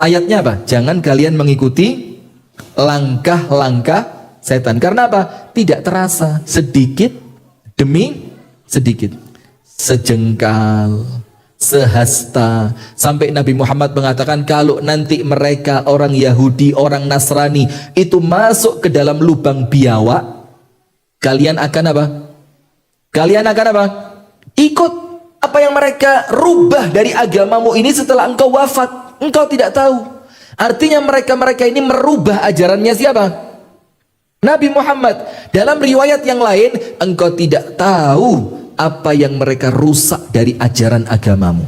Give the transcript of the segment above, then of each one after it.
Ayatnya apa? Jangan kalian mengikuti langkah-langkah setan. Karena apa? Tidak terasa, sedikit demi sedikit, sejengkal, sehasta, sampai Nabi Muhammad mengatakan kalau nanti mereka orang Yahudi, orang Nasrani itu masuk ke dalam lubang biawak, kalian akan apa? Kalian akan apa? Ikut apa yang mereka rubah dari agamamu ini setelah engkau wafat. Engkau tidak tahu. Artinya mereka-mereka ini merubah ajarannya siapa? Nabi Muhammad. Dalam riwayat yang lain, engkau tidak tahu apa yang mereka rusak dari ajaran agamamu.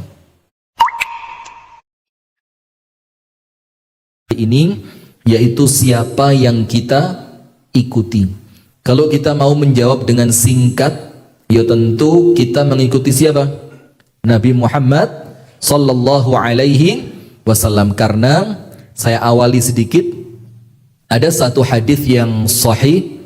Ini yaitu siapa yang kita ikuti. Kalau kita mau menjawab dengan singkat, ya tentu kita mengikuti siapa? Nabi Muhammad sallallahu alaihi wasallam. Karena saya awali sedikit, ada satu hadis yang sahih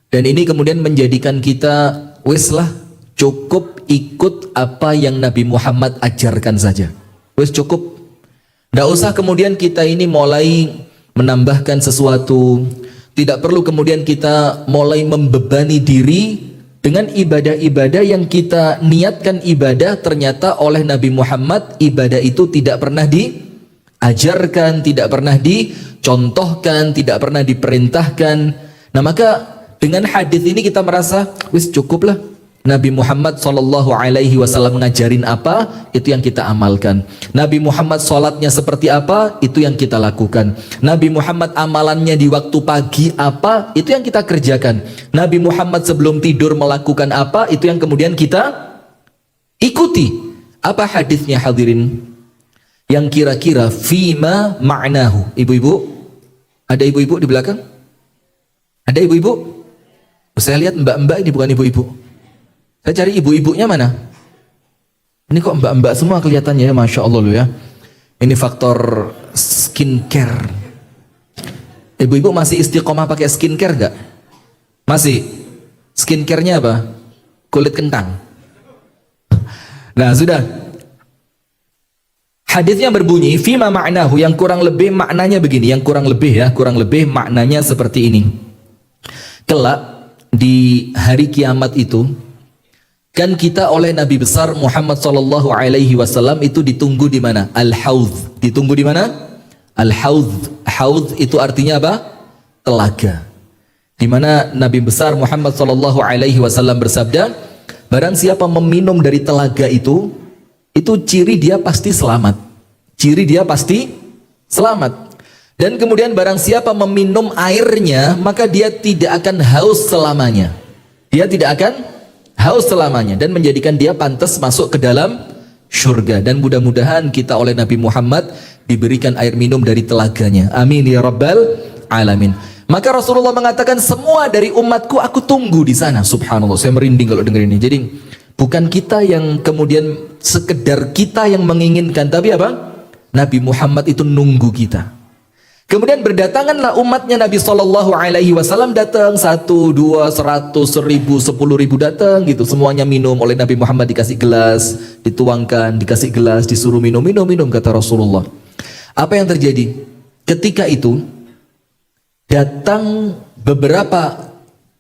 dan ini kemudian menjadikan kita wis lah, cukup ikut apa yang Nabi Muhammad ajarkan saja. Wis cukup. Tidak usah kemudian kita ini mulai menambahkan sesuatu. Tidak perlu kemudian kita mulai membebani diri dengan ibadah-ibadah yang kita niatkan ibadah, ternyata oleh Nabi Muhammad ibadah itu tidak pernah diajarkan, tidak pernah dicontohkan, tidak pernah diperintahkan. Nah maka dengan hadis ini kita merasa wis cukuplah, Nabi Muhammad SAW ngajarin apa, itu yang kita amalkan. Nabi Muhammad sholatnya seperti apa, itu yang kita lakukan. Nabi Muhammad amalannya di waktu pagi apa, itu yang kita kerjakan. Nabi Muhammad sebelum tidur melakukan apa, itu yang kemudian kita ikuti. Apa hadisnya hadirin? Yang kira-kira fima ma'nahu. Ibu-ibu, ada ibu-ibu di belakang? Ada ibu-ibu? Saya lihat mbak-mbak ini bukan ibu-ibu. Saya cari ibu-ibunya mana? Ini kok mbak-mbak semua kelihatannya ya, Masya Allah loh ya. Ini faktor skincare. Ibu-ibu masih istiqomah pakai skincare gak? Masih? Skincarenya apa? Kulit kentang. Nah sudah. Hadisnya berbunyi, fima ma'nahu, yang kurang lebih maknanya begini, yang kurang lebih ya, kurang lebih maknanya seperti ini. Kelak di hari kiamat itu, kan kita oleh Nabi besar Muhammad sallallahu alaihi wasallam itu ditunggu di mana? Al-Haudh. Ditunggu di mana? Al-Haudh. Haudh itu artinya apa? Telaga. Di mana Nabi besar Muhammad sallallahu alaihi wasallam bersabda, barang siapa meminum dari telaga itu ciri dia pasti selamat. Ciri dia pasti selamat. Dan kemudian barang siapa meminum airnya, maka dia tidak akan haus selamanya. Dia tidak akan haus selamanya dan menjadikan dia pantas masuk ke dalam surga. Dan mudah-mudahan kita oleh Nabi Muhammad diberikan air minum dari telaganya. Amin ya rabbal alamin. Maka Rasulullah mengatakan, semua dari umatku aku tunggu di sana. Subhanallah, saya merinding kalau dengar ini. Jadi bukan kita yang kemudian sekedar kita yang menginginkan, tapi apa? Nabi Muhammad itu nunggu kita. Kemudian berdatanganlah umatnya Nabi SAW, datang 1, 2, 100, 1000, 10.000 datang gitu. Semuanya minum oleh Nabi Muhammad, dikasih gelas, dituangkan, dikasih gelas, disuruh minum, kata Rasulullah. Apa yang terjadi? Ketika itu datang beberapa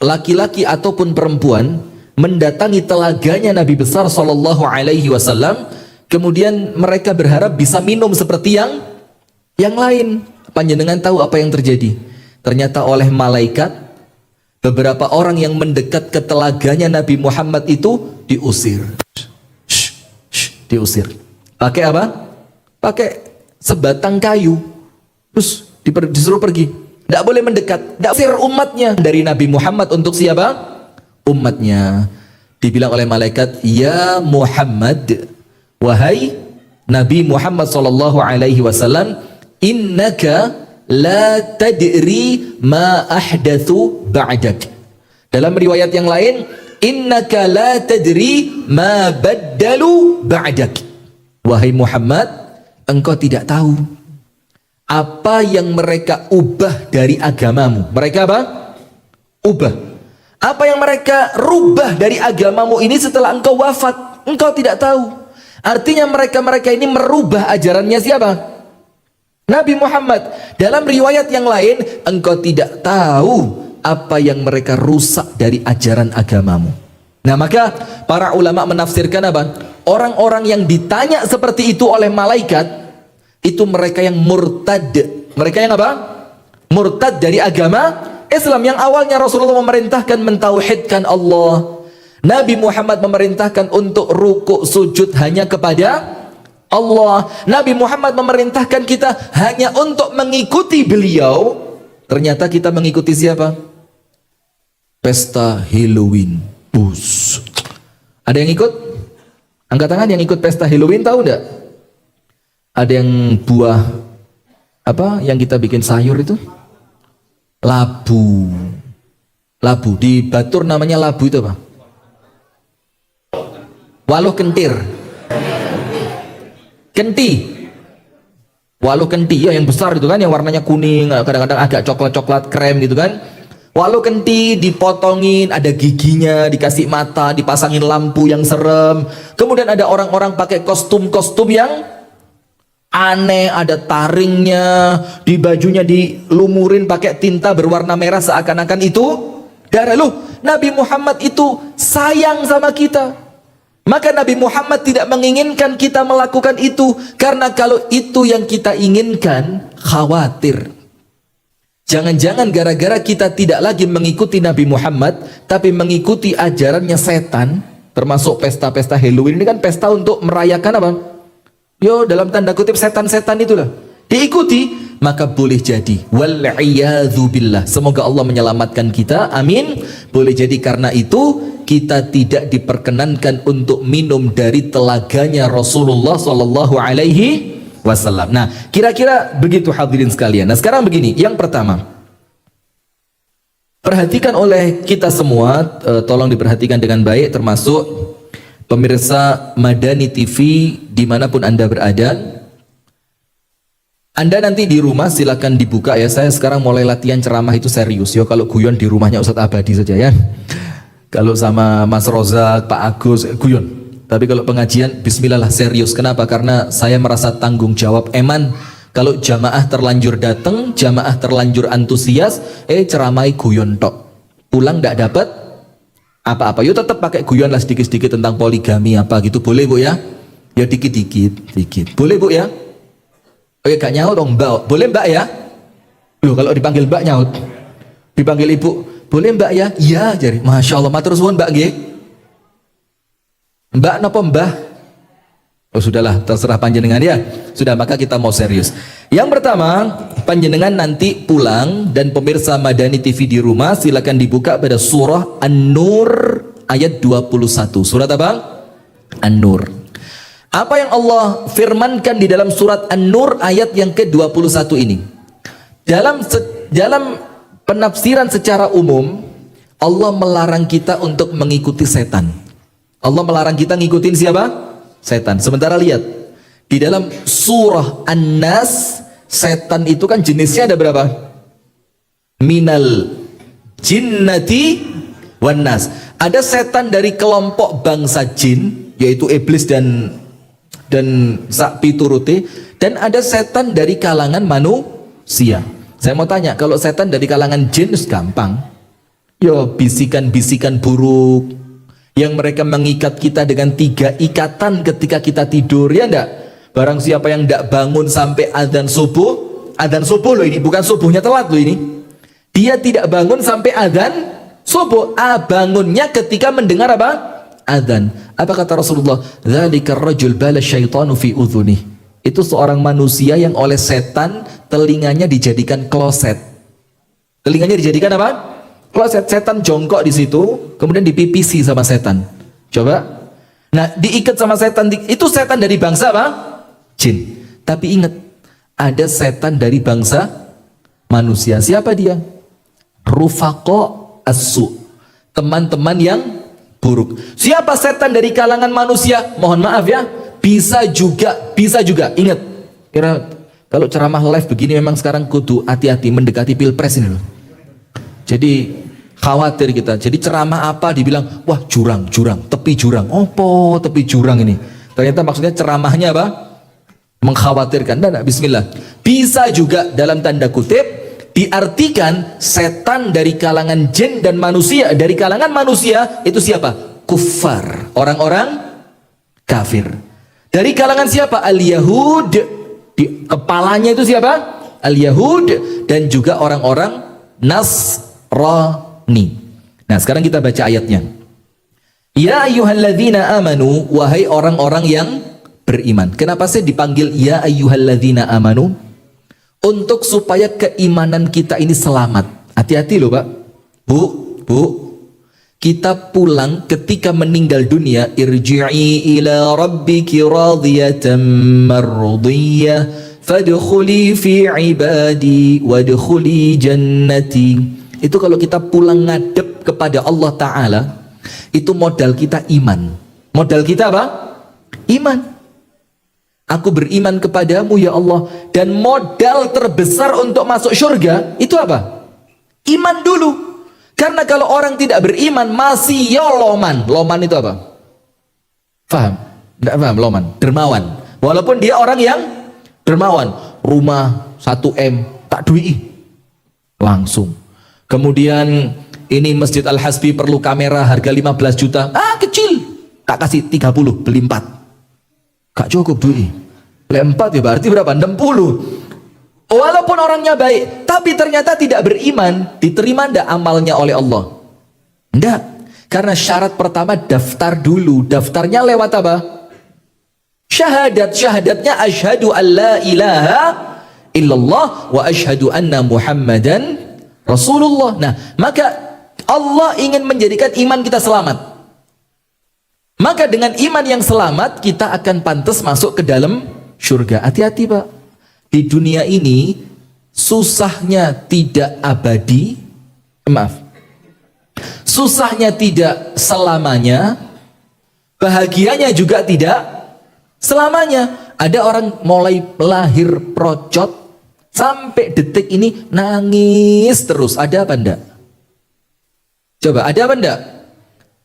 laki-laki ataupun perempuan mendatangi telaganya Nabi besar SAW. Kemudian mereka berharap bisa minum seperti yang lain. Panjenengan tahu apa yang terjadi? Ternyata oleh malaikat beberapa orang yang mendekat ke telaganya Nabi Muhammad itu diusir. Diusir. Pakai apa? Pakai sebatang kayu. Terus disuruh pergi. Tidak boleh mendekat. Tidak usir umatnya dari Nabi Muhammad. Untuk siapa? Umatnya. Dibilang oleh malaikat, ya Muhammad, wahai Nabi Muhammad SAW, innaka la tadri ma ahdathu ba'dak. Dalam riwayat yang lain, innaka la tadri ma baddalu ba'dak. Wahai Muhammad, engkau tidak tahu apa yang mereka ubah dari agamamu. Mereka apa? Ubah. Apa yang mereka rubah dari agamamu ini setelah engkau wafat. Engkau tidak tahu. Artinya mereka-mereka ini merubah ajarannya siapa? Nabi Muhammad. Dalam riwayat yang lain, engkau tidak tahu apa yang mereka rusak dari ajaran agamamu. Nah, maka para ulama menafsirkan apa? Orang-orang yang ditanya seperti itu oleh malaikat, itu mereka yang murtad. Mereka yang apa? Murtad dari agama Islam. Yang awalnya Rasulullah memerintahkan mentauhidkan Allah, Nabi Muhammad memerintahkan untuk rukuk sujud hanya kepada Allah, Nabi Muhammad memerintahkan kita hanya untuk mengikuti beliau. Ternyata kita mengikuti siapa? Pesta Halloween. Bus. Ada yang ikut? Angkat tangan yang ikut pesta Halloween, tahu enggak? Ada yang buah apa yang kita bikin sayur itu? Labu. Labu di Batur namanya labu itu apa? Waluh kentir. Kenti. Waluh kenti ya, yang besar itu kan, yang warnanya kuning, kadang-kadang agak coklat-coklat krem gitu kan. Waluh kenti dipotongin, ada giginya, dikasih mata, dipasangin lampu yang serem. Kemudian ada orang-orang pakai kostum-kostum yang aneh, ada taringnya, di bajunya dilumurin pakai tinta berwarna merah seakan-akan itu darah. Loh, Nabi Muhammad itu sayang sama kita. Maka Nabi Muhammad tidak menginginkan kita melakukan itu, karena kalau itu yang kita inginkan, khawatir jangan-jangan gara-gara kita tidak lagi mengikuti Nabi Muhammad tapi mengikuti ajarannya setan. Termasuk pesta-pesta Halloween ini kan pesta untuk merayakan apa? Yo, dalam tanda kutip setan-setan itulah diikuti. Maka boleh jadi, wal'iyadzu billah, semoga Allah menyelamatkan kita, amin. Boleh jadi karena itu kita tidak diperkenankan untuk minum dari telaganya Rasulullah Sallallahu Alaihi Wasallam. Nah, kira-kira begitu hadirin sekalian. Nah, sekarang begini, yang pertama, perhatikan oleh kita semua, tolong diperhatikan dengan baik, termasuk pemirsa Madani TV dimanapun Anda berada. Anda nanti di rumah silakan dibuka ya. Saya sekarang mulai latihan ceramah itu serius. Yo, kalau guyon di rumahnya Ustadz Abadi saja ya. Kalau sama Mas Rozak, Pak Agus, guyon. Tapi kalau pengajian, bismillah lah, serius. Kenapa? Karena saya merasa tanggung jawab. Eman, kalau jamaah terlanjur datang, jamaah terlanjur antusias, ceramai guyon tok. Pulang nggak dapat apa-apa. Yo, tetap pakai guyon lah sedikit-sedikit tentang poligami apa gitu. Boleh Bu ya? Ya dikit-dikit, dikit. Boleh Bu ya? Oke, gak nyaut dong Mbak. Boleh Mbak ya? Loh, kalau dipanggil Mbak nyaut. Dipanggil Ibu, boleh Mbak ya? Iya, jadi Masya Allah, matur suwun Mbak nggih. Mbak napa Mbah? Oh sudahlah, terserah panjenengan ya. Sudah, maka kita mau serius. Yang pertama, panjenengan nanti pulang dan pemirsa Madani TV di rumah silakan dibuka pada surah An-Nur ayat 21. Surat apa? An-Nur. Apa yang Allah firmankan di dalam surat An-Nur ayat yang ke-21 ini? Dalam penafsiran secara umum, Allah melarang kita untuk mengikuti setan. Allah melarang kita ngikutin siapa? Setan. Sementara lihat, di dalam surah An-Nas, setan itu kan jenisnya ada berapa? Minal jinnati wan nas. Ada setan dari kelompok bangsa jin, yaitu iblis dan sak piturute, dan ada setan dari kalangan manusia. Saya mau tanya, kalau setan dari kalangan jin gampang. Yo, bisikan-bisikan buruk yang mereka mengikat kita dengan 3 ikatan ketika kita tidur, ya enggak? Barang siapa yang enggak bangun sampai adzan subuh loh, ini bukan subuhnya telat loh ini. Dia tidak bangun sampai adzan subuh. Bangunnya ketika mendengar apa? Adzan. Apa kata Rasulullah? Dzalika ar-rajul bala syaitanu fi udhunih. Itu seorang manusia yang oleh setan telinganya dijadikan kloset. Telinganya dijadikan apa? Kloset. Setan jongkok di situ, kemudian dipipisi sama setan. Coba. Nah, diikat sama setan. Itu setan dari bangsa apa? Jin. Tapi ingat, ada setan dari bangsa manusia. Siapa dia? Rufaqo as-su. Teman-teman yang buruk. Siapa setan dari kalangan manusia? Mohon maaf ya, bisa juga. Ingat, kalau ceramah live begini memang sekarang kudu hati-hati mendekati pilpres ini loh. Jadi khawatir kita. Jadi ceramah apa dibilang, wah jurang, tepi jurang. Opo tepi jurang ini? Ternyata maksudnya ceramahnya apa? mengkhawatirkan. Nah, bismillah. Bisa juga dalam tanda kutip diartikan setan dari kalangan jin dan manusia. Dari kalangan manusia itu siapa? Kuffar, orang-orang kafir. Dari kalangan siapa? Al-Yahud. Di kepalanya itu siapa? Al-Yahud. Dan juga orang-orang Nasrani. Nah, sekarang kita baca ayatnya. Ya ayyuhalladzina amanu, wahai orang-orang yang beriman. Kenapa sih dipanggil ya ayyuhalladzina amanu? Untuk supaya keimanan kita ini selamat. Hati-hati loh Pak. Bu, kita pulang ketika meninggal dunia, irji'i ila rabbiki radiyatan mardiyah fadkhuli fi ibadi wadkhuli jannati. Itu kalau kita pulang ngadep kepada Allah Ta'ala, itu modal kita iman. Modal kita apa? Iman. Aku beriman kepadamu ya Allah. Dan modal terbesar untuk masuk surga itu apa? Iman dulu. Karena kalau orang tidak beriman masih loman. Loman itu apa? Faham? Tidak paham loman? Dermawan. Walaupun dia orang yang dermawan. Rumah 1M tak duit langsung. Kemudian ini Masjid Al-Hasbi perlu kamera harga 15 juta. Kecil. Tak kasih 30, beli 4. Gak cukup duit. Beli 4 ya berarti berapa? 60. Walaupun orangnya baik, tapi ternyata tidak beriman, diterima ndak amalnya oleh Allah? Ndak. Karena syarat pertama daftar dulu. Daftarnya lewat apa? Syahadat. Syahadatnya asyhadu an la ilaha illallah wa asyhadu anna Muhammadan Rasulullah. Nah, maka Allah ingin menjadikan iman kita selamat. Maka dengan iman yang selamat kita akan pantas masuk ke dalam surga. Hati-hati Pak. Di dunia ini susahnya tidak abadi. Maaf. Susahnya tidak selamanya. Bahagianya juga tidak selamanya. Ada orang mulai lahir procot sampai detik ini nangis terus. Ada apa enggak? Coba ada apa enggak?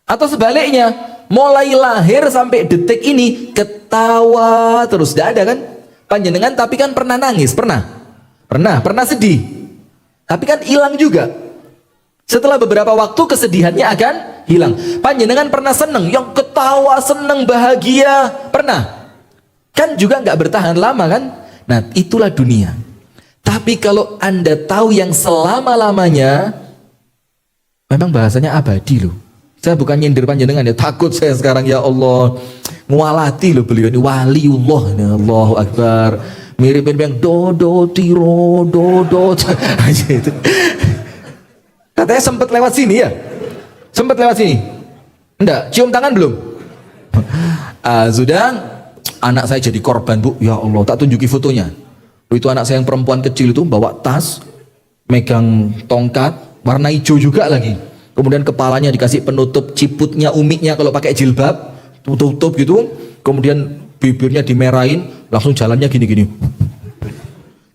Atau sebaliknya, mulai lahir sampai detik ini ketawa terus. Tidak ada kan? Panjenengan tapi kan pernah nangis, pernah sedih, tapi kan hilang juga. Setelah beberapa waktu kesedihannya akan hilang. Panjenengan pernah seneng, yang ketawa seneng bahagia, pernah? Kan juga nggak bertahan lama kan? Nah itulah dunia. Tapi kalau Anda tahu yang selama-lamanya, memang bahasanya abadi loh. Saya bukan nyindir panjenengan ya, takut saya sekarang ya Allah ngualati loh beliau ini waliullah ini, Allahu Akbar. Mirip-mirip yang dodo tiro dodo itu. Katanya sempat lewat sini ya? Sempat lewat sini? Enggak, cium tangan belum? Sudah, anak saya jadi korban Bu, ya Allah, tak tunjuki fotonya. Itu anak saya yang perempuan kecil itu bawa tas, megang tongkat, warna hijau juga lagi. Kemudian kepalanya dikasih penutup ciputnya, umiknya kalau pakai jilbab, tutup gitu. Kemudian bibirnya dimerahin, langsung jalannya gini-gini.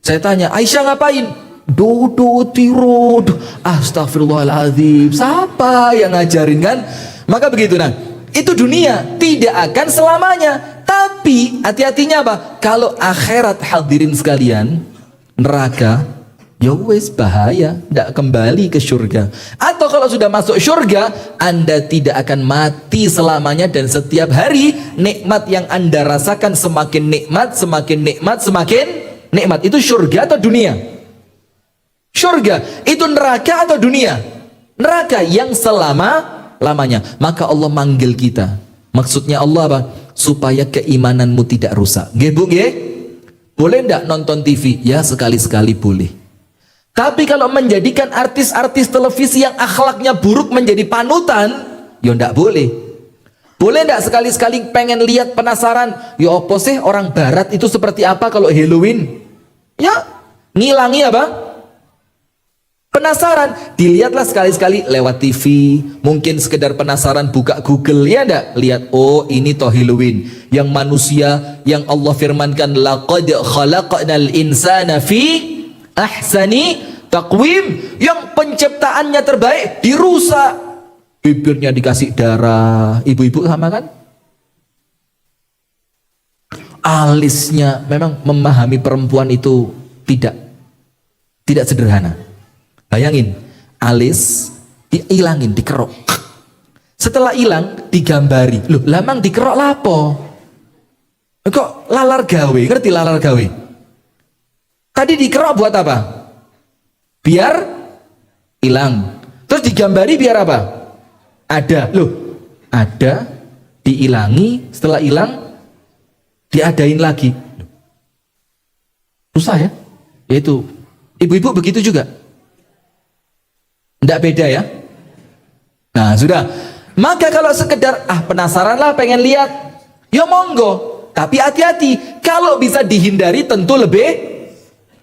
Saya tanya, Aisyah ngapain? Dodo tiro. Astagfirullahaladzim. Siapa yang ngajarin kan? Maka begitu nah. Itu dunia tidak akan selamanya. Tapi hati-hatinya apa? Kalau akhirat hadirin sekalian, neraka, ya wes bahaya, tidak kembali ke surga. Atau kalau sudah masuk surga, Anda tidak akan mati selamanya dan setiap hari nikmat yang Anda rasakan semakin nikmat, semakin nikmat, semakin nikmat. Itu surga atau dunia? Surga. Itu neraka atau dunia? Neraka yang selama-lamanya. Maka Allah manggil kita. Maksudnya Allah apa? Supaya keimananmu tidak rusak. Nggih Bu, nggih? Boleh enggak nonton TV? Ya sekali-sekali boleh. Tapi kalau menjadikan artis-artis televisi yang akhlaknya buruk menjadi panutan, ya enggak boleh. Boleh enggak sekali-sekali pengen lihat penasaran, ya apa sih orang barat itu seperti apa kalau Halloween? Ya, ngilangi apa? Penasaran, dilihatlah sekali-sekali lewat TV, mungkin sekedar penasaran buka Google, ya enggak? Lihat, oh ini toh Halloween, yang manusia yang Allah firmankan laqad khalaqnal insana fi ahsani taqwim, yang penciptaannya terbaik dirusak, bibirnya dikasih darah. Ibu-ibu sama kan? alisnya. Memang memahami perempuan itu tidak sederhana. Bayangin, alis diilangin, dikerok. Setelah hilang, digambari. Loh, lamang dikerok lapo? Kok lalar gawe? Ngerti lalar gawe? Tadi dikerok buat apa? Biar hilang. Terus digambari biar apa? Ada. Loh, ada, diilangi, setelah hilang diadain lagi. Susah ya? Yaitu ibu-ibu begitu juga. Tidak beda ya? Nah, sudah. Maka kalau sekedar penasaran lah, pengen lihat, ya monggo. Tapi hati-hati, kalau bisa dihindari tentu lebih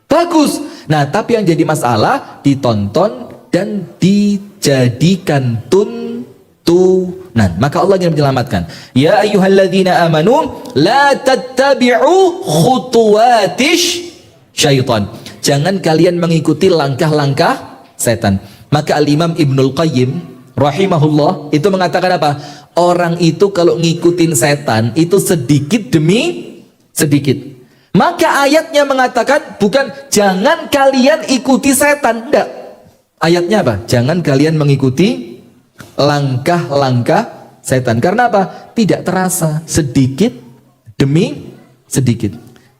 bagus. Nah, tapi yang jadi masalah ditonton dan dijadikan tuntunan. Maka Allah ingin menyelamatkan. Ya ayyuhalladzina amanu la tattabi'u khutuwatish syaitan. Jangan kalian mengikuti langkah-langkah setan. Maka Al-Imam Ibnul Qayyim rahimahullah itu mengatakan apa? Orang itu kalau ngikutin setan itu sedikit demi sedikit. Maka ayatnya mengatakan bukan jangan kalian ikuti setan, enggak. Ayatnya apa? Jangan kalian mengikuti langkah-langkah setan. Karena apa? Tidak terasa, sedikit demi sedikit.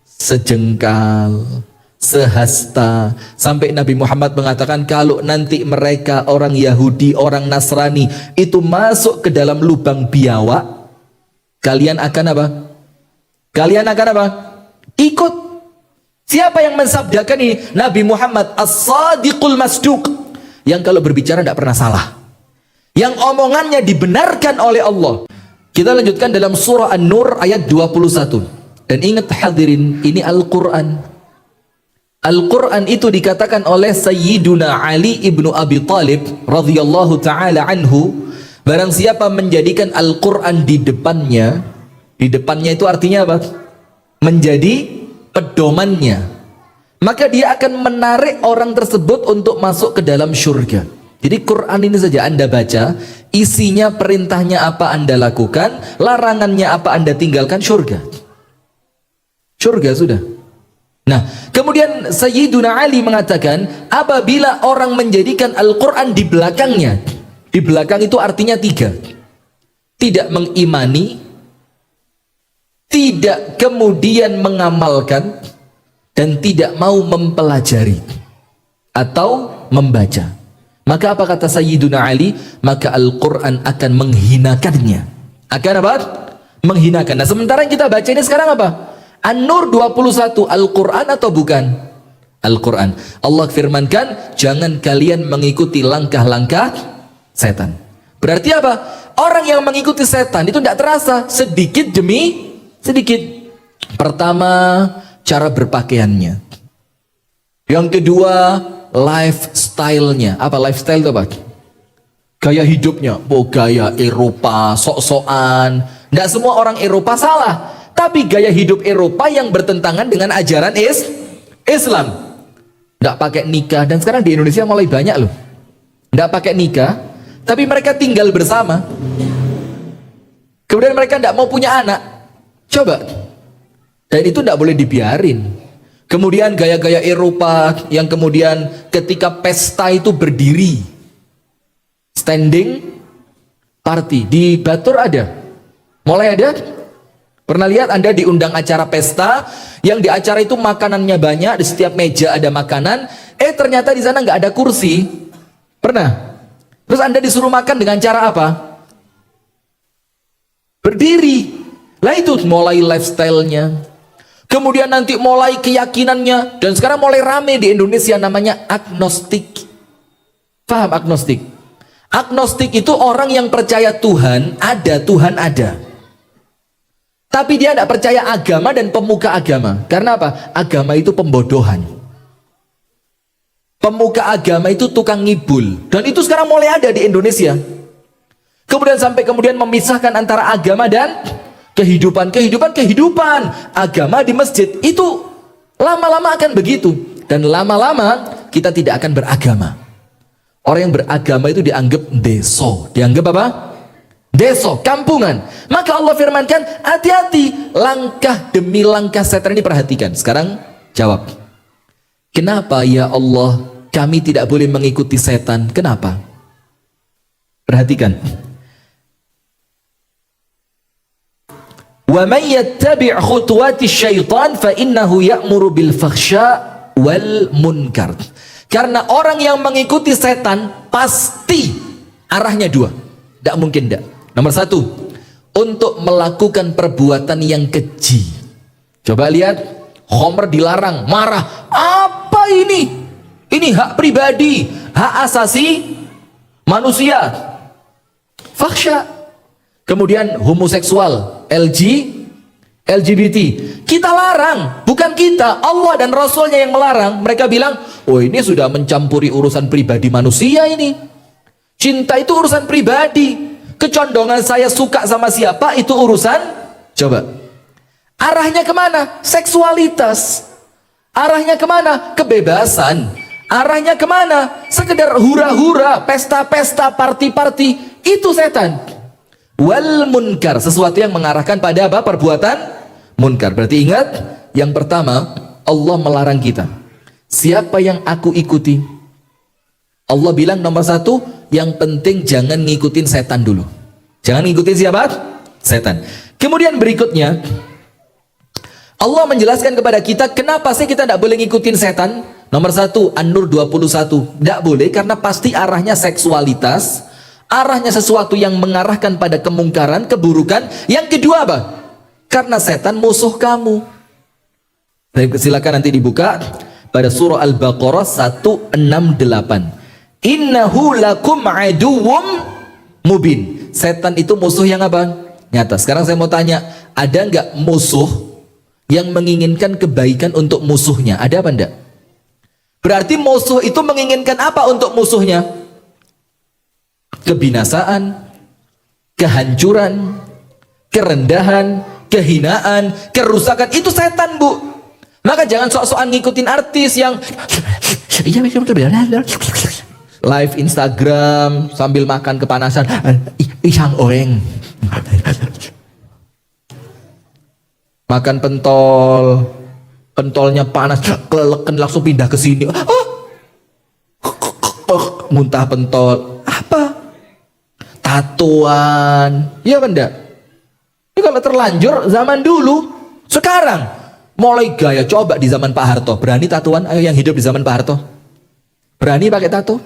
Sejengkal, sehasta, sampai Nabi Muhammad mengatakan kalau nanti mereka orang Yahudi, orang Nasrani itu masuk ke dalam lubang biawak, kalian akan apa? Kalian akan apa? Ikut. Siapa yang mensabdakan ini? Nabi Muhammad as-sadiqul masduq, yang kalau berbicara tidak pernah salah, yang omongannya dibenarkan oleh Allah. Kita lanjutkan dalam surah An-Nur ayat 21. Dan ingat hadirin, ini Al-Quran. Al-Quran itu dikatakan oleh Sayyiduna Ali ibnu Abi Talib radhiyallahu ta'ala anhu, barang siapa menjadikan Al-Quran di depannya itu artinya apa? Menjadi pedomannya, maka dia akan menarik orang tersebut untuk masuk ke dalam surga. Jadi Quran ini saja Anda baca, isinya perintahnya apa Anda lakukan, larangannya apa Anda tinggalkan, surga. Surga sudah. Nah, kemudian Sayyiduna Ali mengatakan, apabila orang menjadikan Al-Quran di belakangnya, di belakang itu artinya 3. Tidak mengimani, tidak kemudian mengamalkan, dan tidak mau mempelajari atau membaca. Maka apa kata Sayyiduna Ali? Maka Al-Quran akan menghinakannya. Akan apa? Menghinakan. Nah, sementara yang kita baca ini sekarang apa? An-Nur 21, Al-Quran atau bukan? Al-Quran. Allah firmankan, jangan kalian mengikuti langkah-langkah setan. Berarti apa? Orang yang mengikuti setan itu tidak terasa, sedikit demi sedikit. Pertama, cara berpakaiannya. Yang kedua, lifestyle-nya. Apa lifestyle itu apa? Gaya hidupnya. Oh, gaya Eropa, sok-sokan. Tidak semua orang Eropa salah, tapi gaya hidup Eropa yang bertentangan dengan ajaran Islam. Tidak pakai nikah. Dan sekarang di Indonesia mulai banyak loh, tidak pakai nikah, tapi mereka tinggal bersama. Kemudian mereka tidak mau punya anak. Coba. Dan itu tidak boleh dibiarin. Kemudian gaya-gaya Eropa yang kemudian ketika pesta itu berdiri, standing party. Di Batur ada, mulai ada. Pernah lihat Anda diundang acara pesta, yang di acara itu makanannya banyak, di setiap meja ada makanan, ternyata di sana nggak ada kursi. Pernah? Terus Anda disuruh makan dengan cara apa? Berdiri. Lah itu mulai lifestyle-nya. Kemudian nanti mulai keyakinannya. Dan sekarang mulai rame di Indonesia namanya agnostik. Paham agnostik? Agnostik itu orang yang percaya Tuhan ada. Tapi dia tidak percaya agama dan pemuka agama. Karena apa? Agama itu pembodohan. Pemuka agama itu tukang ngibul. Dan itu sekarang mulai ada di Indonesia. Kemudian sampai kemudian memisahkan antara agama dan kehidupan. Agama di masjid itu lama-lama akan begitu. Dan lama-lama kita tidak akan beragama. Orang yang beragama itu dianggap deso. Dianggap apa? desa, kampungan. Maka Allah firmankan, hati-hati, langkah demi langkah setan ini perhatikan. Sekarang jawab, kenapa ya Allah kami tidak boleh mengikuti setan? Kenapa? Perhatikan. Wa may yattabi' khutuwati syaitan fa innahu ya'muru bil fakhsya wal munkar. Karena orang yang mengikuti setan pasti arahnya dua. Tidak mungkin tidak. Nomor satu, untuk melakukan perbuatan yang keji. Coba lihat, khomer dilarang, marah. Apa ini? Ini hak pribadi, hak asasi manusia. Fakhsya. Kemudian homoseksual, LGBT. Kita larang, bukan kita. Allah dan Rasulnya yang melarang. Mereka bilang, oh ini sudah mencampuri urusan pribadi manusia ini. Cinta itu urusan pribadi. Kecondongan saya suka sama siapa itu urusan. Coba. Arahnya kemana? Seksualitas. Arahnya kemana? Kebebasan. Arahnya kemana? Sekedar hura-hura, pesta-pesta, party-party. Itu setan. Wal munkar. Sesuatu yang mengarahkan pada apa? Perbuatan munkar. Berarti ingat, yang pertama, Allah melarang kita. Siapa yang aku ikuti? Allah bilang nomor satu, yang penting jangan ngikutin setan dulu. Jangan ngikutin siapa? Setan. Kemudian berikutnya, Allah menjelaskan kepada kita, kenapa sih kita tidak boleh ngikutin setan? Nomor satu, An-Nur 21. Tidak boleh karena pasti arahnya seksualitas, arahnya sesuatu yang mengarahkan pada kemungkaran, keburukan. Yang kedua apa? Karena setan musuh kamu. Silakan nanti dibuka pada surah Al-Baqarah 168. Innahu lakum aduwwum mubin. Setan itu musuh yang apa? Nyata. Sekarang saya mau tanya, ada nggak musuh yang menginginkan kebaikan untuk musuhnya? Ada apa enggak? Berarti musuh itu menginginkan apa untuk musuhnya? Kebinasaan, kehancuran, kerendahan, kehinaan, kerusakan. Itu setan, Bu. Maka jangan sok-sokan ngikutin artis yang live Instagram sambil makan kepanasan, isang oreng, makan pentol, pentolnya panas, kelelekan langsung pindah ke sini, muntah pentol, apa? Tatuan, ya benda. Ini kalau terlanjur zaman dulu, sekarang mulai gaya. Coba di zaman Pak Harto, berani tatuan? Ayo yang hidup di zaman Pak Harto, berani pakai tato?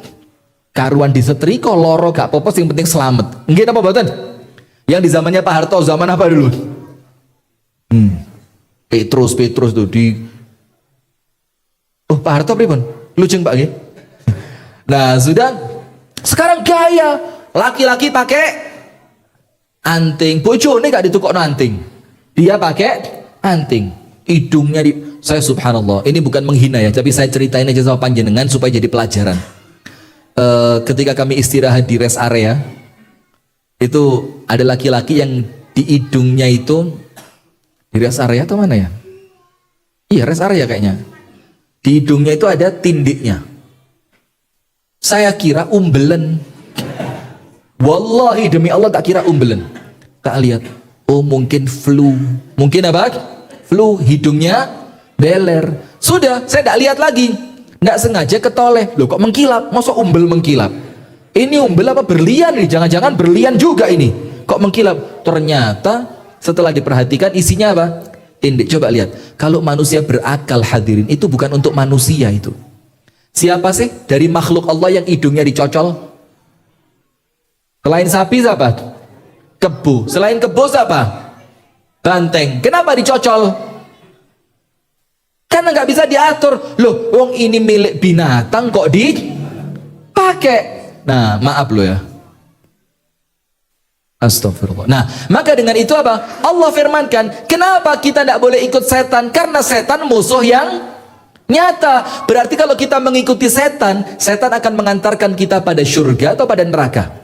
Karuan disetrika, loro gak popos, yang penting selamat. Nggih apa mboten? Yang di zamannya Pak Harto, zaman apa dulu? Petrus tuh di. Oh, Pak Harto pripun? Lujeng Pak nggih. Nah, sudah. Sekarang gaya laki-laki pakai anting. Bojone gak ditukokno anting. Dia pakai anting. Hidungnya di. Saya subhanallah, ini bukan menghina ya, tapi saya ceritain aja sama panjenengan supaya jadi pelajaran. Ketika kami istirahat di rest area, itu ada laki-laki yang di hidungnya itu, di rest area atau mana ya? Iya, rest area kayaknya. Di hidungnya itu ada tindiknya. Saya kira umbelen. Wallahi demi Allah tak kira umbelen. Tak lihat. Oh mungkin flu. Mungkin apa? Flu, hidungnya beler. Sudah, saya tidak lihat lagi. Nggak sengaja ketoleh. Loh kok mengkilap? Masa umbel mengkilap? Ini umbel apa berlian nih? Jangan-jangan berlian juga ini. Kok mengkilap? Ternyata setelah diperhatikan isinya apa? Tindik. Coba lihat. Kalau manusia berakal hadirin, itu bukan untuk manusia itu. Siapa sih dari makhluk Allah yang hidungnya dicocol? Selain sapi siapa? Kebo. Selain kebo siapa? Banteng. Kenapa dicocol? Karena nggak bisa diatur. Loh, wong ini milik binatang kok dipakai. Nah, maaf lo ya. Astagfirullah. Nah, maka dengan itu apa? Allah firmankan, kenapa kita tidak boleh ikut setan? Karena setan musuh yang nyata. Berarti kalau kita mengikuti setan, setan akan mengantarkan kita pada surga atau pada neraka.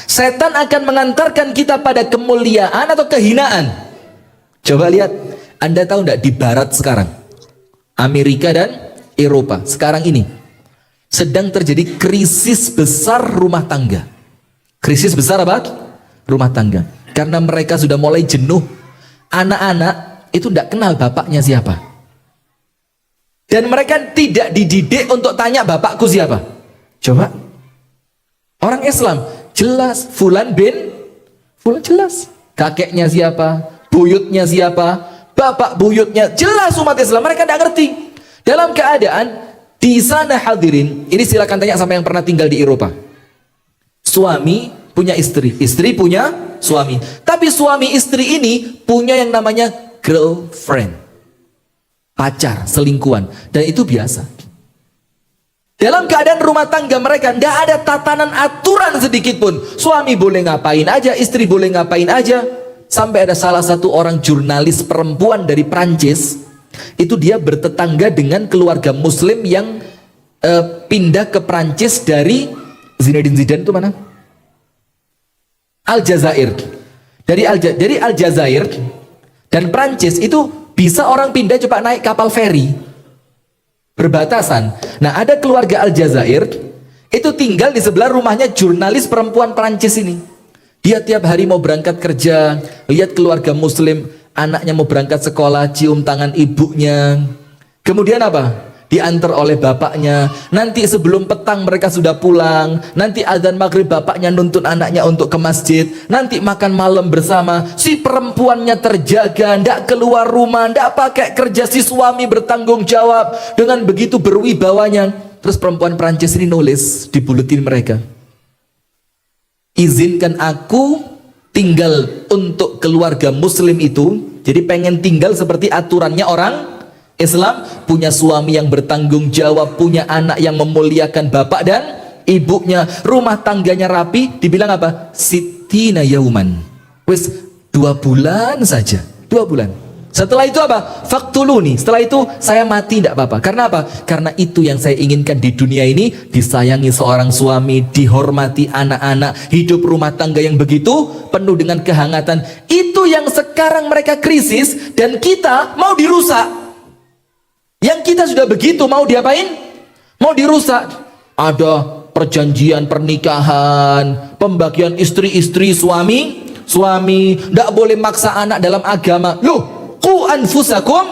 Setan akan mengantarkan kita pada kemuliaan atau kehinaan. Coba lihat, Anda tahu tidak di barat sekarang, Amerika dan Eropa sekarang ini sedang terjadi krisis besar rumah tangga. Krisis besar apa? rumah tangga. Karena mereka sudah mulai jenuh. Anak-anak itu tidak kenal bapaknya siapa. Dan mereka tidak dididik untuk tanya bapakku siapa. Coba. Orang Islam jelas Fulan bin Fulan, jelas. Kakeknya siapa, buyutnya siapa, bapak buyutnya, jelas umat Islam. Mereka tidak ngerti. Dalam keadaan di sana hadirin, ini silakan tanya sama yang pernah tinggal di Eropa. Suami punya istri, istri punya suami. Tapi suami istri ini punya yang namanya girlfriend, pacar, selingkuhan. Dan itu biasa. Dalam keadaan rumah tangga mereka tidak ada tatanan aturan sedikit pun. Suami boleh ngapain aja, istri boleh ngapain aja. Sampai ada salah satu orang jurnalis perempuan dari Prancis, itu dia bertetangga dengan keluarga muslim yang pindah ke Prancis dari Zinedine Zidane itu mana? Aljazair. Dari Aljazair dan Prancis itu bisa orang pindah coba naik kapal feri. Berbatasan. Nah, ada keluarga Aljazair itu tinggal di sebelah rumahnya jurnalis perempuan Prancis ini. Dia tiap hari mau berangkat kerja, lihat keluarga muslim, anaknya mau berangkat sekolah, cium tangan ibunya. Kemudian apa? Diantar oleh bapaknya. Nanti sebelum petang mereka sudah pulang. Nanti azan maghrib bapaknya nuntun anaknya untuk ke masjid. Nanti makan malam bersama. Si perempuannya terjaga, ndak keluar rumah, ndak pakai kerja. Si suami bertanggung jawab. Dengan begitu berwibawanya. Terus perempuan Prancis ini nulis di buletin mereka, izinkan aku tinggal untuk keluarga muslim itu. Jadi pengen tinggal seperti aturannya orang Islam, punya suami yang bertanggung jawab, punya anak yang memuliakan bapak dan ibunya, rumah tangganya rapi. Dibilang apa? Sitina yauman. Wis 2 bulan saja, 2 bulan. Setelah itu apa? Faktuluni. Setelah itu saya mati tidak apa-apa. Karena apa? Karena itu yang saya inginkan di dunia ini, disayangi seorang suami, dihormati anak-anak, hidup rumah tangga yang begitu penuh dengan kehangatan. Itu yang sekarang mereka krisis dan kita mau dirusak. Yang kita sudah begitu mau diapain? Mau dirusak. Ada perjanjian pernikahan, pembagian istri-istri, suami tidak boleh maksa anak dalam agama. Loh, qu anfusakum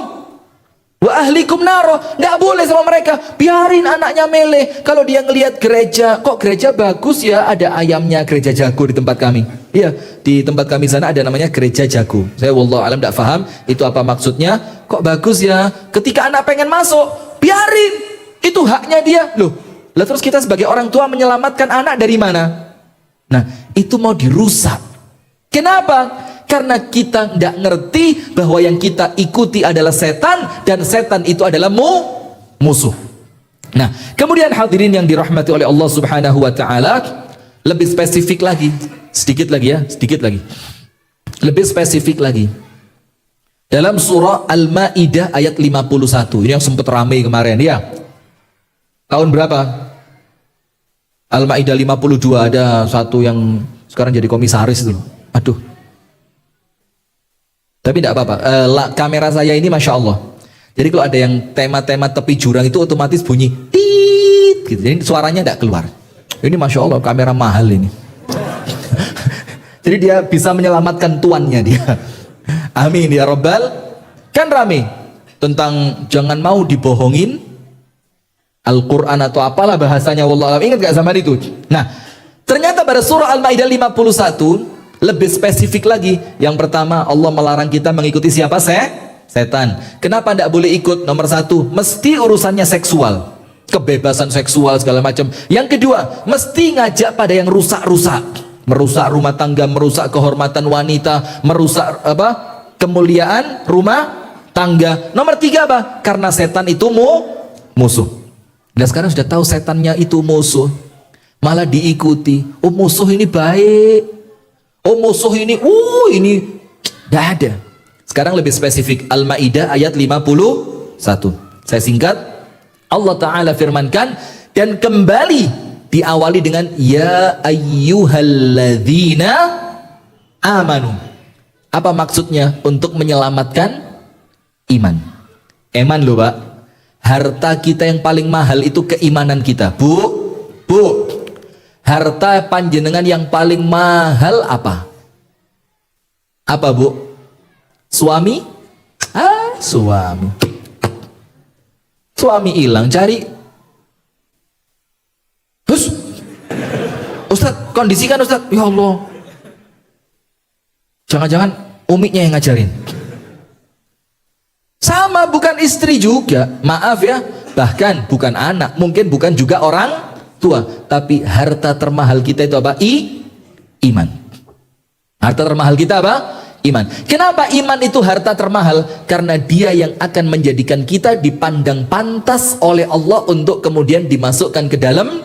wa ahlikum naro. Tidak boleh sama mereka. Biarin anaknya meleh. Kalau dia ngelihat gereja, kok gereja bagus ya, ada ayamnya, gereja jago di tempat kami. Iya, di tempat kami sana ada namanya gereja jago. Saya wallahu alam tidak paham itu apa maksudnya. Kok bagus ya. Ketika anak pengen masuk, biarin. Itu haknya dia. Loh, lah terus kita sebagai orang tua menyelamatkan anak dari mana? Nah, itu mau dirusak. Kenapa? Karena kita tidak ngerti bahwa yang kita ikuti adalah setan, dan setan itu adalah musuh. Nah, kemudian hadirin yang dirahmati oleh Allah Subhanahu wa taala, lebih spesifik lagi, sedikit lagi ya, sedikit lagi. Lebih spesifik lagi. Dalam surah Al-Maidah ayat 51. Ini yang sempat ramai kemarin ya. Tahun berapa? Al-Maidah 52, ada satu yang sekarang jadi komisaris itu. Aduh. Tapi tidak apa-apa. Kamera saya ini Masya Allah. Jadi kalau ada yang tema-tema tepi jurang itu otomatis bunyi tit gitu. Jadi suaranya tidak keluar. Ini Masya Allah kamera mahal ini. Jadi dia bisa menyelamatkan tuannya dia. Amin ya Rabbal. Kan rame tentang jangan mau dibohongin Al-Quran atau apalah bahasanya, wallah alam. Ingat gak zaman itu? Nah, ternyata pada surah Al-Maidah 51 lebih spesifik lagi. Yang pertama, Allah melarang kita mengikuti siapa? Setan. Kenapa tidak boleh ikut? Nomor 1, mesti urusannya seksual, kebebasan seksual segala macam. Yang kedua, mesti ngajak pada yang rusak-rusak, merusak rumah tangga, merusak kehormatan wanita, merusak apa? Kemuliaan rumah tangga. Nomor 3 apa? Karena setan itu musuh. Dan sekarang sudah tahu setannya itu musuh, malah diikuti. Oh musuh ini baik, oh musuh ini tidak ada. Sekarang lebih spesifik, Al-Maidah ayat 51. Saya singkat. Allah Ta'ala firmankan, dan kembali diawali dengan ya ayyuhalladzina amanu. Apa maksudnya? Untuk menyelamatkan iman. Iman loh Pak. Harta kita yang paling mahal itu keimanan kita. Bu, harta panjenengan yang paling mahal apa? Apa Bu? Suami? Suami. Suami hilang, cari. Ustadz, kondisikan Ustadz. Ya Allah. Jangan-jangan umiknya yang ngajarin. Sama, bukan istri juga. Maaf ya. Bahkan bukan anak. Mungkin bukan juga orang tua. Tapi harta termahal kita itu apa? Iman. Harta termahal kita apa? Iman. Kenapa iman itu harta termahal? Karena dia yang akan menjadikan kita dipandang pantas oleh Allah untuk kemudian dimasukkan ke dalam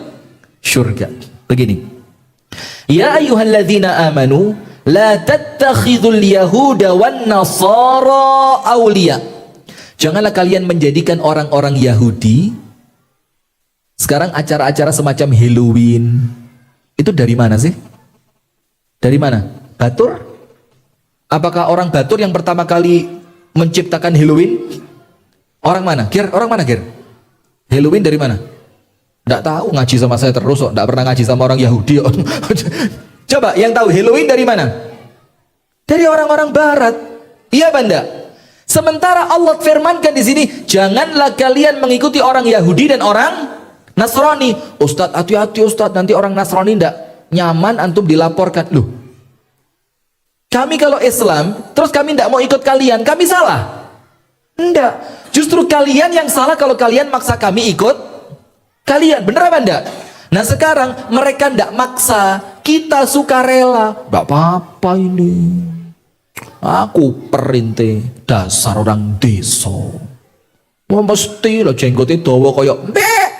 syurga. Begini. Ya ayyuhalladzina amanu la tattakhidul yahuda wan nasara awliya. Janganlah kalian menjadikan orang-orang Yahudi. Sekarang acara-acara semacam Halloween itu dari mana sih? Dari mana? Batur? Apakah orang Batur yang pertama kali menciptakan Halloween? Orang mana? Orang mana, Gir? Halloween dari mana? Nggak tahu, ngaji sama saya terus kok. Nggak pernah ngaji sama orang Yahudi. Coba yang tahu Halloween dari mana? Dari orang-orang Barat. Iya Banda. Sementara Allah firmankan di sini, janganlah kalian mengikuti orang Yahudi dan orang Nasrani. Ustadz, hati-hati Ustadz, nanti orang Nasrani nggak nyaman antum dilaporkan. Loh, kami kalau Islam, terus kami tidak mau ikut kalian, kami salah? Enggak, justru kalian yang salah kalau kalian maksa kami ikut kalian, bener apa enggak? Nah sekarang mereka tidak maksa, kita sukarela. Enggak apa-apa ini, aku perintah dasar orang desa. Wah mesti lo jenggotnya dawa koyok mbek.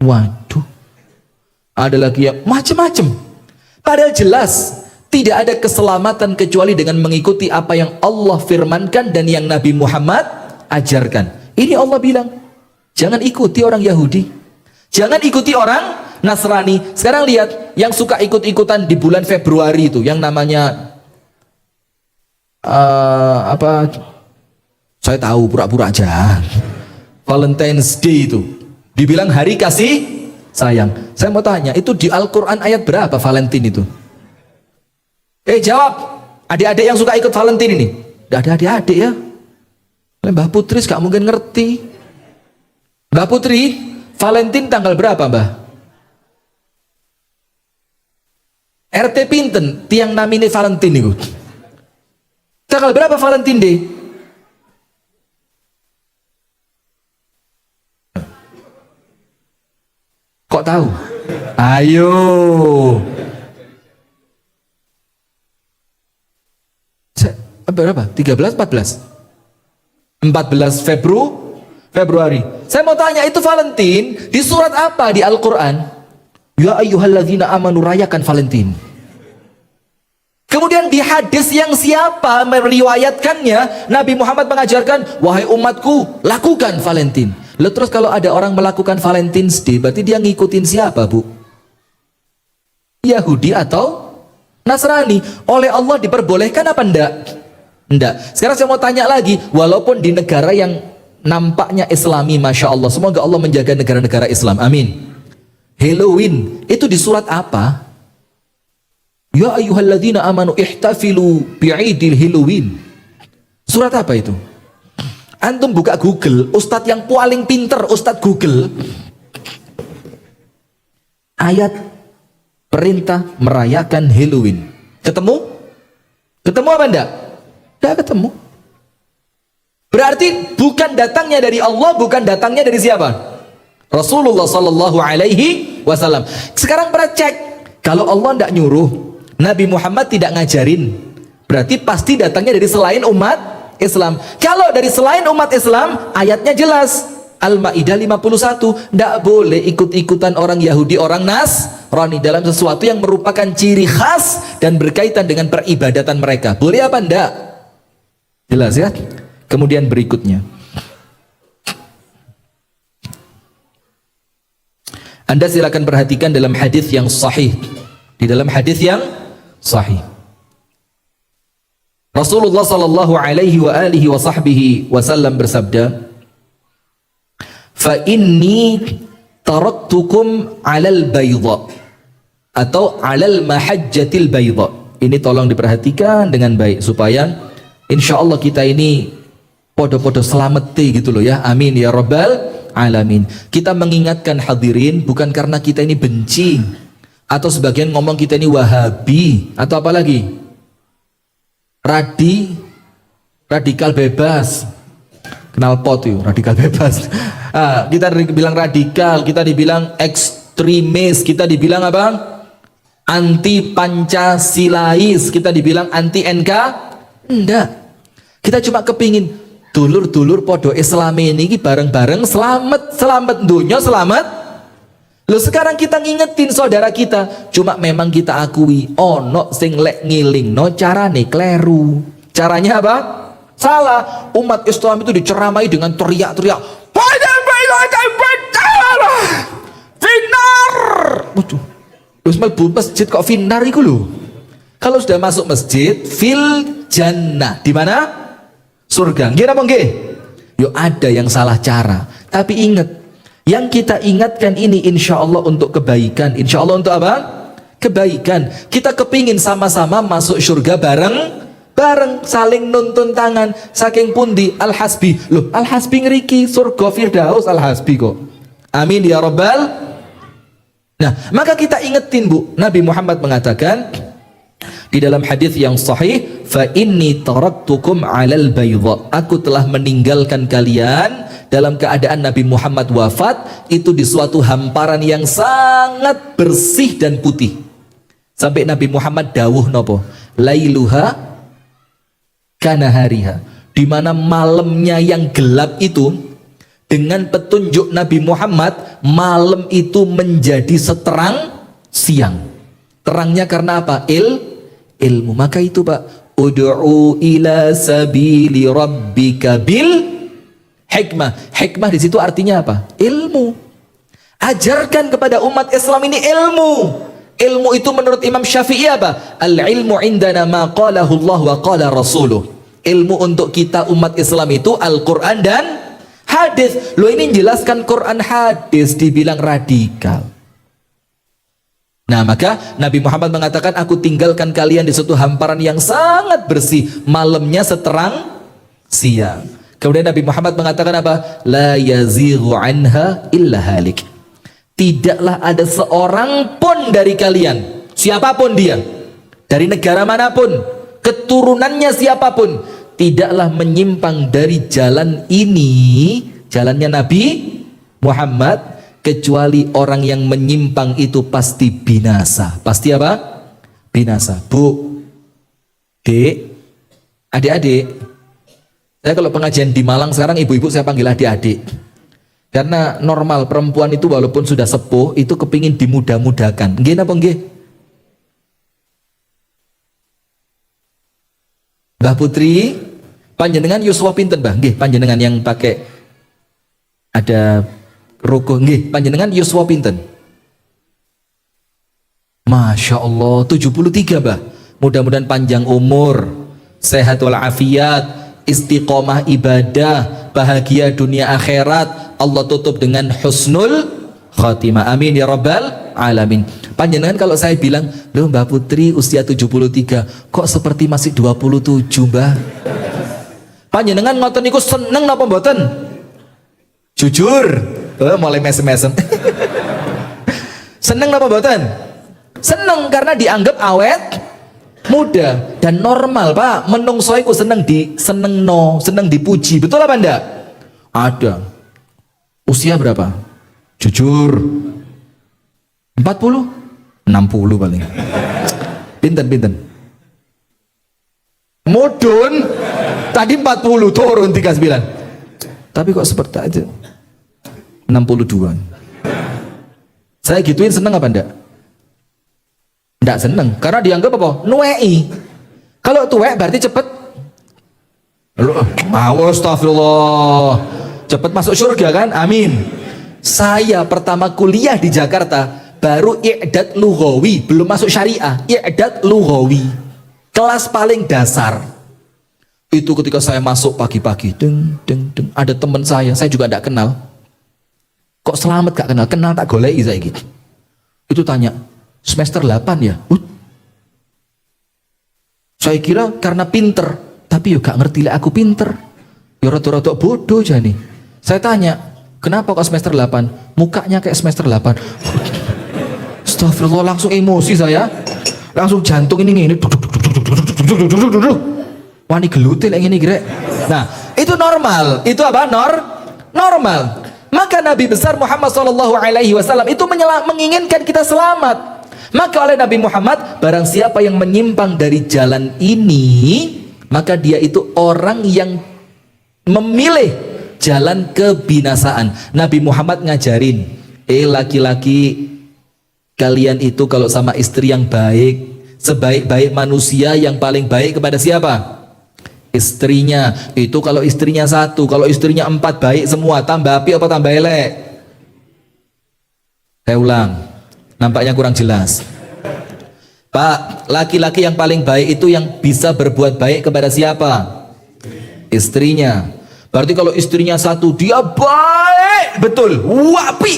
Waduh, ada lagi yang macem-macem. Padahal jelas tidak ada keselamatan kecuali dengan mengikuti apa yang Allah firmankan dan yang Nabi Muhammad ajarkan. Ini Allah bilang, jangan ikuti orang Yahudi, jangan ikuti orang Nasrani. Sekarang lihat, yang suka ikut-ikutan di bulan Februari itu, yang namanya apa? Saya tahu, pura-pura aja. Valentine's Day itu, dibilang hari kasih sayang. Saya mau tanya, itu di Al-Quran ayat berapa Valentine itu? Jawab, adik-adik yang suka ikut Valentine ini. Tidak ada adik-adik ya. Mbah Putri gak mungkin ngerti. Mbah Putri, Valentine tanggal berapa Mbah? RT pinten tiang namine Valentine itu. Tanggal berapa Valentine Day? Kok tahu? Ayo. Berapa? 13, 14? 14 Februari. Saya mau tanya, itu Valentine di surat apa di Al-Quran? Ya ayyuhalladzina amanu, rayakan Valentine. Kemudian di hadis yang siapa meriwayatkannya, Nabi Muhammad mengajarkan, wahai umatku, lakukan Valentine. Lalu terus kalau ada orang melakukan Valentine's Day, berarti dia ngikutin siapa Bu? Yahudi atau Nasrani? Oleh Allah diperbolehkan apa enggak? Enggak. Sekarang saya mau tanya lagi, walaupun di negara yang nampaknya Islami, Masya Allah, semoga Allah menjaga negara-negara Islam, amin. Halloween itu di surat apa? Ya ayyuhalladzina amanu ihtafilu bi'idil Halloween. Surat apa itu? Antum buka Google, Ustadz yang paling pinter, Ustadz Google, ayat perintah merayakan Halloween. Ketemu? Ketemu apa enggak? Tidak ketemu. Berarti bukan datangnya dari Allah, bukan datangnya dari siapa? Rasulullah Sallallahu Alaihi Wasallam. Sekarang pernah cek, kalau Allah tidak nyuruh, Nabi Muhammad tidak ngajarin, berarti pasti datangnya dari selain umat Islam. Kalau dari selain umat Islam, ayatnya jelas, Al-Ma'idah 51, tidak boleh ikut-ikutan orang Yahudi, orang Nasrani dalam sesuatu yang merupakan ciri khas dan berkaitan dengan peribadatan mereka. Boleh apa enggak? Jelas ya. Kemudian berikutnya, Anda silakan perhatikan dalam hadis yang sahih. Di dalam hadis yang sahih, Rasulullah sallallahu alaihi wa alihi wa sahbihi wasallam bersabda, "Fa inni taraktukum 'alal bayda," atau 'alal mahajjatil bayda. Ini tolong diperhatikan dengan baik supaya insya Allah kita ini podo-podo selameti gitu loh ya. Amin ya rabbal alamin. Kita mengingatkan hadirin bukan karena kita ini benci atau sebagian ngomong kita ini wahabi atau apa lagi, radikal bebas. Kenal pot yuk, radikal bebas. Kita dibilang radikal, kita dibilang ekstremis, kita dibilang apa? Anti Pancasilais, kita dibilang anti NK. Enggak, kita cuma kepingin dulur-dulur podo Islam ini bareng-bareng selamat dunia, selamat. Loh sekarang kita ngingetin saudara kita, cuma memang kita akui ono sing lek ngiling no carane kleru. Caranya apa? Salah. Umat Islam itu diceramai dengan teriak-teriak Finar. Waduh, terus melbu masjid kok finar itu loh. Kalau sudah masuk masjid, fil jannah, di mana? Surga. Nggih apa nggih? Yo ada yang salah cara. Tapi ingat, yang kita ingatkan ini insya Allah untuk kebaikan. Insya Allah untuk apa? Kebaikan. Kita kepingin sama-sama masuk surga bareng, saling nuntun tangan. Saking pundi al-hasbi. Loh, al-hasbi ngeriki surga firdaus al-hasbi kok. Amin ya rabbal. Nah, maka kita ingetin Bu, Nabi Muhammad mengatakan di dalam hadis yang sahih, fa inni taraktukum 'alal baydha. Aku telah meninggalkan kalian dalam keadaan Nabi Muhammad wafat itu di suatu hamparan yang sangat bersih dan putih. Sampai Nabi Muhammad dawuh nopo? Lailuha kanahariha. Di mana malamnya yang gelap itu dengan petunjuk Nabi Muhammad, malam itu menjadi seterang siang. Terangnya karena apa? Ilmu. Maka itu Pak, ud'u ila sabili rabbika bil hikmah. Hikmah di situ artinya apa? Ilmu. Ajarkan kepada umat Islam ini ilmu. Ilmu itu menurut Imam Syafi'i apa? Al-ilmu indana ma qalahu Allah wa qala rasuluh. Ilmu untuk kita umat Islam itu Al-Quran dan hadis. Lo ini menjelaskan Quran hadis dibilang radikal. Nah maka Nabi Muhammad mengatakan aku tinggalkan kalian di suatu hamparan yang sangat bersih, malamnya seterang siang. Kemudian Nabi Muhammad mengatakan apa? La yazighu anha illa halik. Tidaklah ada seorang pun dari kalian, siapapun dia, dari negara manapun, keturunannya siapapun, tidaklah menyimpang dari jalan ini, jalannya Nabi Muhammad, kecuali orang yang menyimpang itu pasti binasa. Pasti apa? Binasa. Bu, Dek, adik-adik, saya kalau pengajian di Malang sekarang ibu-ibu saya panggil adik-adik. Karena normal perempuan itu walaupun sudah sepuh itu kepingin dimudah-mudahkan. Nggih napa nggih? Mbah Putri, panjenengan yuswa pinten Mbah? Nggih, panjenengan yang pakai ada rukuh nggih, panjenengan yuswa pinten? Masya Allah 73 Mbah. Mudah-mudahan panjang umur, sehat walafiat, istiqomah ibadah, bahagia dunia akhirat, Allah tutup dengan husnul khatimah. Amin ya rabbal alamin. Panjenengan kalau saya bilang, loh Mbah Putri usia 73, kok seperti masih 27 Mbah? Panjenengan ngoten niku seneng napa mboten? Jujur, mulai mesem-mesem. Seneng napa mboten? Seneng karena dianggap awet muda dan normal Pak. Menungso iku seneng seneng dipuji. Betul apa ndak? Ada. Usia berapa? Jujur 40? 60 paling. Pinten. Mudun tadi 40 turun 39. Tapi kok seperti aja 62. Saya gituin seneng apa ndak? Ndak seneng karena dianggap apa? Nuwei. Kalau tuwek berarti cepet. Mau astagfirullah. Cepet masuk surga kan? Amin. Saya pertama kuliah di Jakarta baru i'dad lughawi, belum masuk syariah. I'dad lughawi. Kelas paling dasar. Itu ketika saya masuk pagi-pagi, deng, ada teman saya juga tidak kenal. Kok selamat gak kenal? Kenal tak golei saya gitu. Itu tanya, semester 8 ya? Saya kira karena pinter, tapi yo gak ngerti lah aku pinter. Yo rada-rada bodoh jani. Saya tanya, kenapa kok semester 8? Mukanya kayak semester 8. Astagfirullah, langsung emosi saya. Langsung jantung ini. Wani gelutil yang ini kira. Nah, itu normal. Itu apa? Normal. Maka Nabi besar Muhammad SAW itu menginginkan kita selamat. Maka oleh Nabi Muhammad, barang siapa yang menyimpang dari jalan ini, maka dia itu orang yang memilih jalan kebinasaan. Nabi Muhammad ngajarin, laki-laki, kalian itu kalau sama istri yang baik, sebaik-baik manusia yang paling baik kepada siapa? Istrinya. Itu kalau istrinya 1, kalau istrinya 4 baik semua, tambah api apa tambah elek? Saya ulang, nampaknya kurang jelas. Pak, laki-laki yang paling baik itu yang bisa berbuat baik kepada siapa? Istrinya. Berarti kalau istrinya 1, dia baik betul, wapi,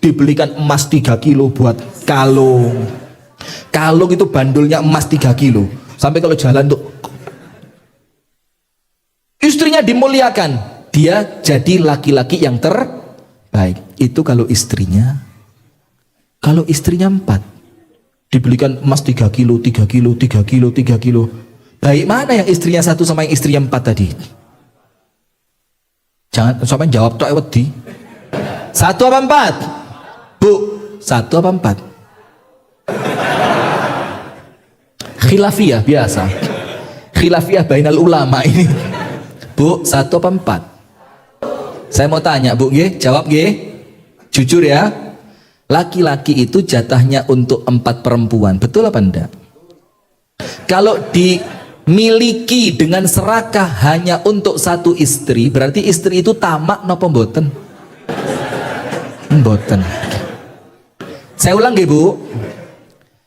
dibelikan emas 3 kilo buat kalung. Kalung itu bandulnya emas 3 kilo. Sampai kalau jalan tuh, istrinya dimuliakan, dia jadi laki-laki yang terbaik. Itu kalau istrinya. Kalau istrinya 4, dibelikan emas 3 kilo, 3 kilo, 3 kilo, 3 kilo. Baik mana yang istrinya 1 sama yang istrinya 4 tadi? Jangan sampai jawab tuh wedi. 1 apa 4? Bu, 1 apa 4? Khilafiyah biasa. Khilafiyah bainal ulama ini. Bu, 1 apa 4? Saya mau tanya, Bu, jawab jujur ya. Laki-laki itu jatahnya untuk 4 perempuan, betul apa enggak? Kalau dimiliki dengan serakah hanya untuk 1 istri, berarti istri itu tamak napa mboten? Mboten. Saya ulang Bu.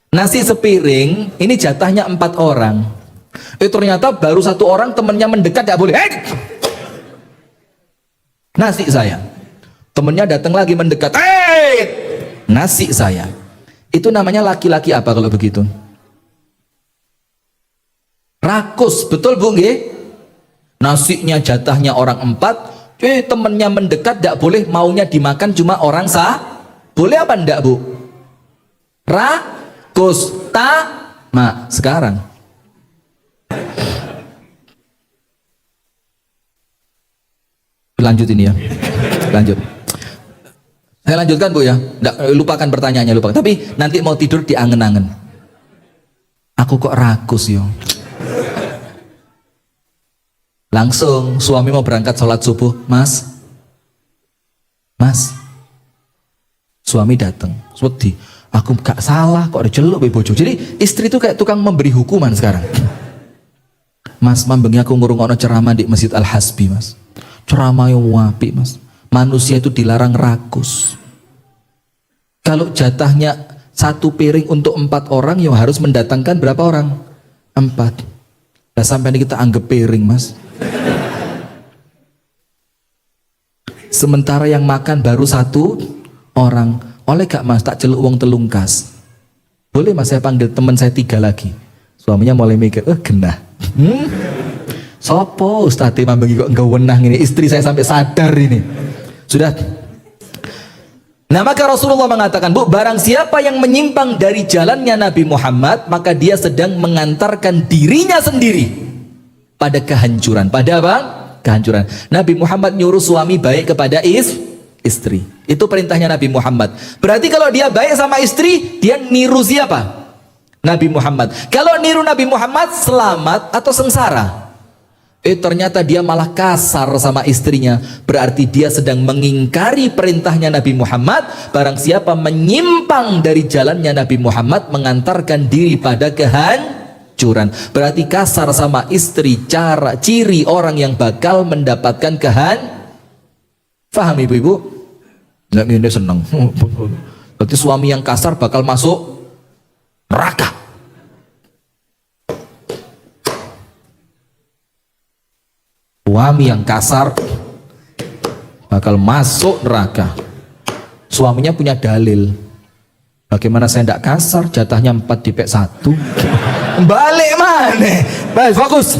Nasi sepiring ini jatahnya 4 orang. Ternyata baru 1 orang temennya mendekat tidak boleh. Nasi saya. Temennya datang lagi mendekat. Nasi saya. Itu namanya laki-laki apa kalau begitu? Rakus, betul Bu nggih? Nasinya jatahnya orang 4, temennya mendekat tidak boleh, maunya dimakan cuma orang boleh apa enggak Bu? Rakus, sekarang. Lanjut ini ya. Lanjut. Saya lanjutkan Bu ya. Nggak, lupakan pertanyaannya, lupakan. Tapi nanti mau tidur diangen-angen. Aku kok rakus yo. Langsung suami mau berangkat sholat subuh, Mas. Suami datang. Wedi. Aku gak salah kok diceluk bojo. Jadi istri itu kayak tukang memberi hukuman sekarang. Mas, mambengi aku ngurungono ceramah di Masjid Al-Hasbi, Mas. Ceramah yang wapi, Mas. Manusia itu dilarang rakus. Kalau jatahnya 1 piring untuk 4 orang, ya harus mendatangkan berapa orang? 4. Nah, sampai ini kita anggap piring, Mas. Sementara yang makan baru 1 orang. Oleh gak Mas, tak celuk uang telungkas. Boleh Mas, saya panggil teman saya 3 lagi. Suaminya mulai mikir, genah. Sopo Ustadz mambengi kok enggak wenang ini, istri saya sampai sadar ini. Sudah. Nah, maka Rasulullah mengatakan, Bu, barang siapa yang menyimpang dari jalannya Nabi Muhammad, maka dia sedang mengantarkan dirinya sendiri pada kehancuran. Pada apa? Kehancuran. Nabi Muhammad nyuruh suami baik kepada istri. Itu perintahnya Nabi Muhammad. Berarti kalau dia baik sama istri, dia niru siapa? Nabi Muhammad. Kalau niru Nabi Muhammad, selamat atau sengsara? Ternyata dia malah kasar sama istrinya. Berarti dia sedang mengingkari perintahnya Nabi Muhammad. Barang siapa menyimpang dari jalannya Nabi Muhammad, mengantarkan diri pada kehancuran. Berarti kasar sama istri, ciri orang yang bakal mendapatkan Faham ibu-ibu? Nggak, ini seneng. Berarti suami yang kasar bakal masuk neraka. Suami yang kasar bakal masuk neraka. Suaminya punya dalil. Bagaimana saya tidak kasar, jatahnya 4 dipek 1. Balik mana? Baik, fokus.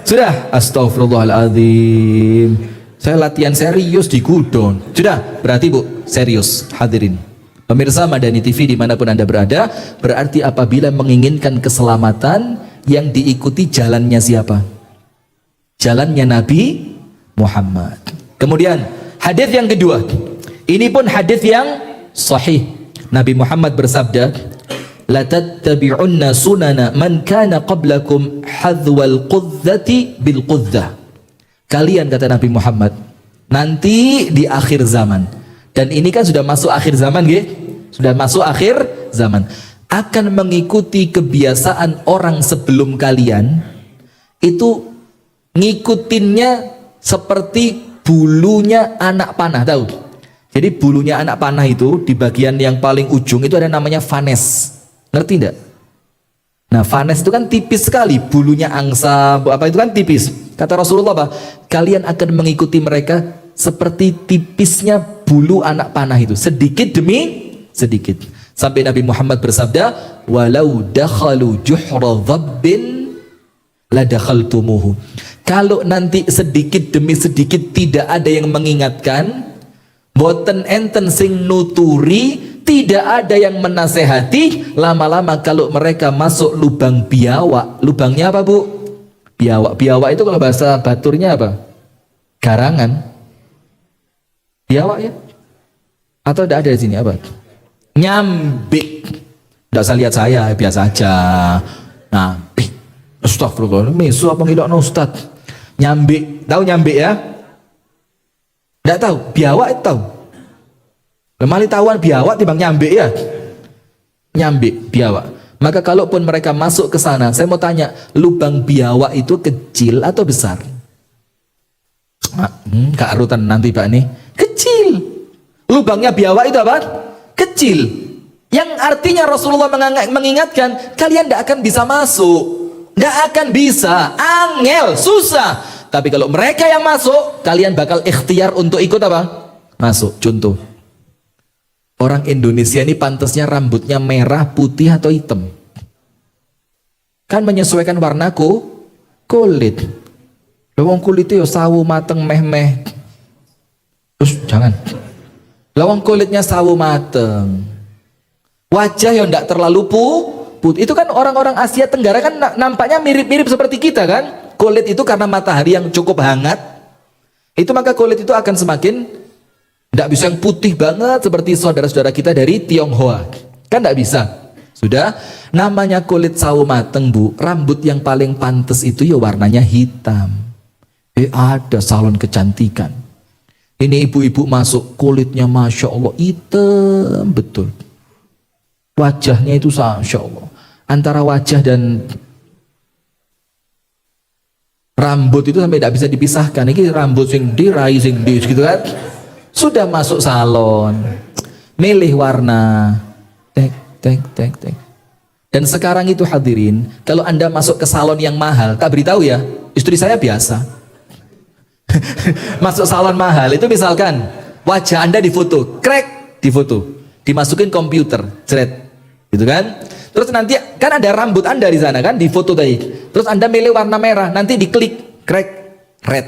Sudah. Astagfirullahaladzim. Saya latihan serius di gudon. Sudah, berarti Bu, serius. Hadirin pemirsa Madani TV dimanapun Anda berada, berarti apabila menginginkan keselamatan, yang diikuti jalannya siapa? Jalannya Nabi Muhammad. Kemudian hadis yang kedua, ini pun hadis yang sahih. Nabi Muhammad bersabda, la tattabi'unna sunana man kana qablakum hadwal qudzati bil qudzah. Kalian, kata Nabi Muhammad, nanti di akhir zaman, dan ini kan sudah masuk akhir zaman, sudah masuk akhir zaman, akan mengikuti kebiasaan orang sebelum kalian. Itu ngikutinnya seperti bulunya anak panah, tahu? Jadi bulunya anak panah itu di bagian yang paling ujung itu ada namanya vanes, ngerti enggak? Nah, vanes itu kan tipis sekali, bulunya angsa apa itu kan tipis. Kata Rasulullah apa? Kalian akan mengikuti mereka seperti tipisnya bulu anak panah itu, sedikit demi sedikit. Sampai Nabi Muhammad bersabda, walau dakhalu juhra dhabbin la dakhaltumuhu. Kalau nanti sedikit demi sedikit tidak ada yang mengingatkan, boten enten sing nuturi, tidak ada yang menasehati, lama-lama kalau mereka masuk lubang biawak. Lubangnya apa, Bu? Biawak. Biawak itu kalau bahasa Baturnya apa? Garangan. Biawak ya? Atau tidak ada di sini apa? Nyambik. Tidak usah lihat saya, biasa aja. Nyambik. Astagfirullah, mesu apa ngidokno Ustaz? Nyambik. Tahu nyambik ya? Tidak tahu. Biawak itu tahu. Lemali tahuan biawak timbang nyambik ya? Nyambik, biawak. Maka kalaupun mereka masuk ke sana, saya mau tanya, lubang biawak itu kecil atau besar? Kak Rutan nanti Pak nih, kecil. Lubangnya biawak itu apa? Kecil. Yang artinya Rasulullah mengingatkan, kalian tidak akan bisa masuk, tidak akan bisa, angel, susah. Tapi kalau mereka yang masuk, kalian bakal ikhtiar untuk ikut apa? Masuk. Contoh, orang Indonesia ini pantasnya rambutnya merah, putih atau hitam? Kan menyesuaikan warna kulit. Lawang kulitnya ya sawu mateng meh-meh. Terus jangan. Lawang kulitnya sawu mateng. Wajah yang tidak terlalu putih. Itu kan orang-orang Asia Tenggara kan nampaknya mirip-mirip seperti kita kan? Kulit itu karena matahari yang cukup hangat. Itu maka kulit itu akan semakin tidak bisa yang putih banget seperti saudara-saudara kita dari Tionghoa. Kan tidak bisa. Sudah, namanya kulit sawo mateng, Bu. Rambut yang paling pantas itu ya warnanya hitam. Ada salon kecantikan. Ini ibu-ibu masuk, kulitnya Masya Allah hitam betul. Wajahnya itu Masya Allah. Antara wajah dan rambut itu sampai tidak bisa dipisahkan. Ini rambut sing di, rai sing di, gitu kan. Sudah masuk salon, milih warna, tek. Dan sekarang itu hadirin, kalau Anda masuk ke salon yang mahal, tak beritahu ya, istri saya biasa. Masuk salon mahal, itu misalkan wajah Anda difoto, difoto, dimasukin komputer, jret, gitu kan? Terus nanti kan ada rambut Anda di sana kan, difoto tadi. Terus Anda milih warna merah, nanti diklik, red,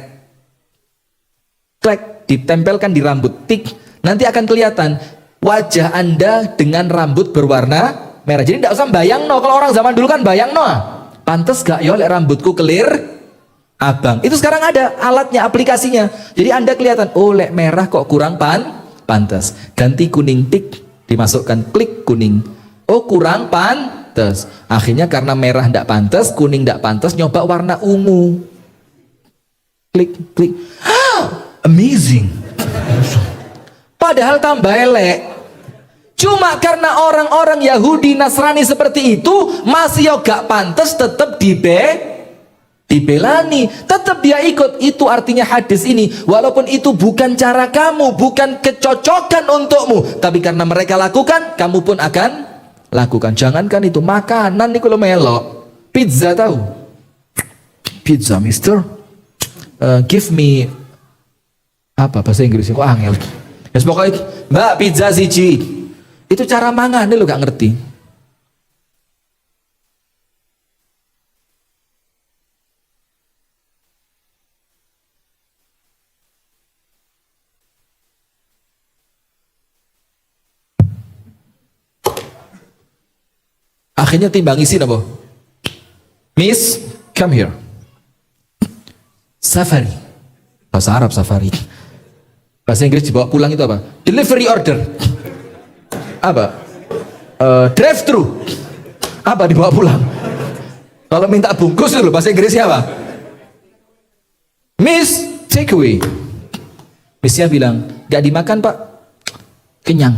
ditempelkan di rambut, tik, nanti akan kelihatan wajah Anda dengan rambut berwarna merah. Jadi tidak usah bayang no, kalau orang zaman dulu kan bayang no, pantes gak ya oleh rambutku kelir abang. Itu sekarang ada alatnya, aplikasinya. Jadi Anda kelihatan, oh lek merah kok kurang pantas. Ganti kuning, tik, dimasukkan, klik kuning. Oh kurang pantas. Akhirnya karena merah tidak pantas, kuning tidak pantas, nyoba warna ungu. Klik. Amazing. Padahal tambah elek. Cuma karena orang-orang Yahudi Nasrani seperti itu masih gak pantas, tetap dibelani, tetap dia ikut. Itu artinya hadis ini, walaupun itu bukan cara kamu, bukan kecocokan untukmu, tapi karena mereka lakukan, kamu pun akan lakukan. Jangankan itu, makanan nih kalau melok, pizza tahu? Pizza, mister, give me apa bahasa Inggrisnya kok angel. Yes, pokoknya mbak pizza siji. Itu cara mangan nih lo gak ngerti. Akhirnya timbang isi apa? Miss, come here. Safari. Bahasa Arab safari. Bahasa Inggris dibawa pulang itu apa? Delivery order. Apa? Drive thru. Apa dibawa pulang? Kalau minta bungkus itu loh, bahasa Inggrisnya apa? Miss, take away. Missnya bilang, gak dimakan pak, kenyang.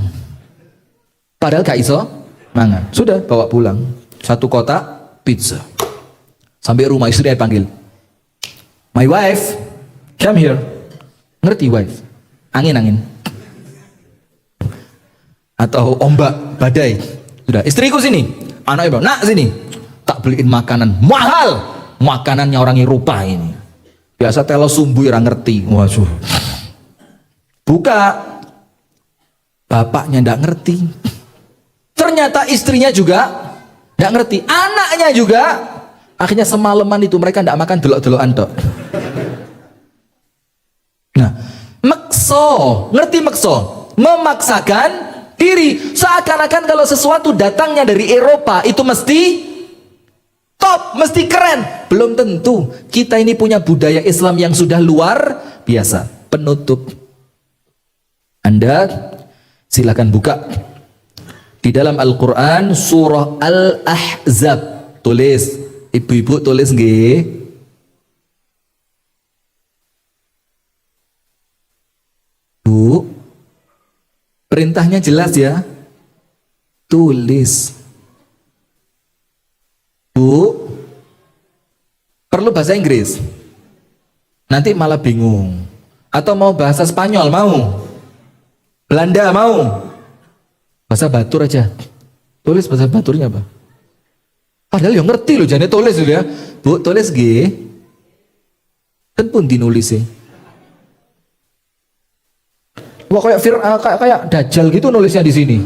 Padahal gak iso mangan. Sudah bawa pulang. Satu kotak pizza. Sampai rumah istri panggil, my wife, come here. Ngerti wife? Angin-angin. Atau ombak, badai. Sudah, istriku sini. Anaknya bilang, nak sini. Tak beliin makanan mahal. Makanannya orang Eropa ini. Biasa telo sumbu orang ngerti. Waduh. Buka. Bapaknya ndak ngerti. Ternyata istrinya juga ndak ngerti. Anaknya juga. Akhirnya semalaman itu mereka ndak makan delok-delokan tok. Nah, makso. Ngerti makso? Memaksakan diri. Seakan-akan kalau sesuatu datangnya dari Eropa itu mesti top, mesti keren. Belum tentu. Kita ini punya budaya Islam yang sudah luar biasa. Penutup. Anda silakan buka di dalam Al-Quran surah Al-Ahzab. Tulis, ibu-ibu tulis nggih. Bu, perintahnya jelas ya. Tulis. Bu, perlu bahasa Inggris? Nanti malah bingung. Atau mau bahasa Spanyol mau? Belanda mau? Bahasa Batur aja. Tulis bahasa Baturnya apa? Padahal yang ngerti loh, jangan tulis dulu ya. Bu, tulis G. Kan pun dinulis ya. Wah kayak Dajjal gitu nulisnya di sini.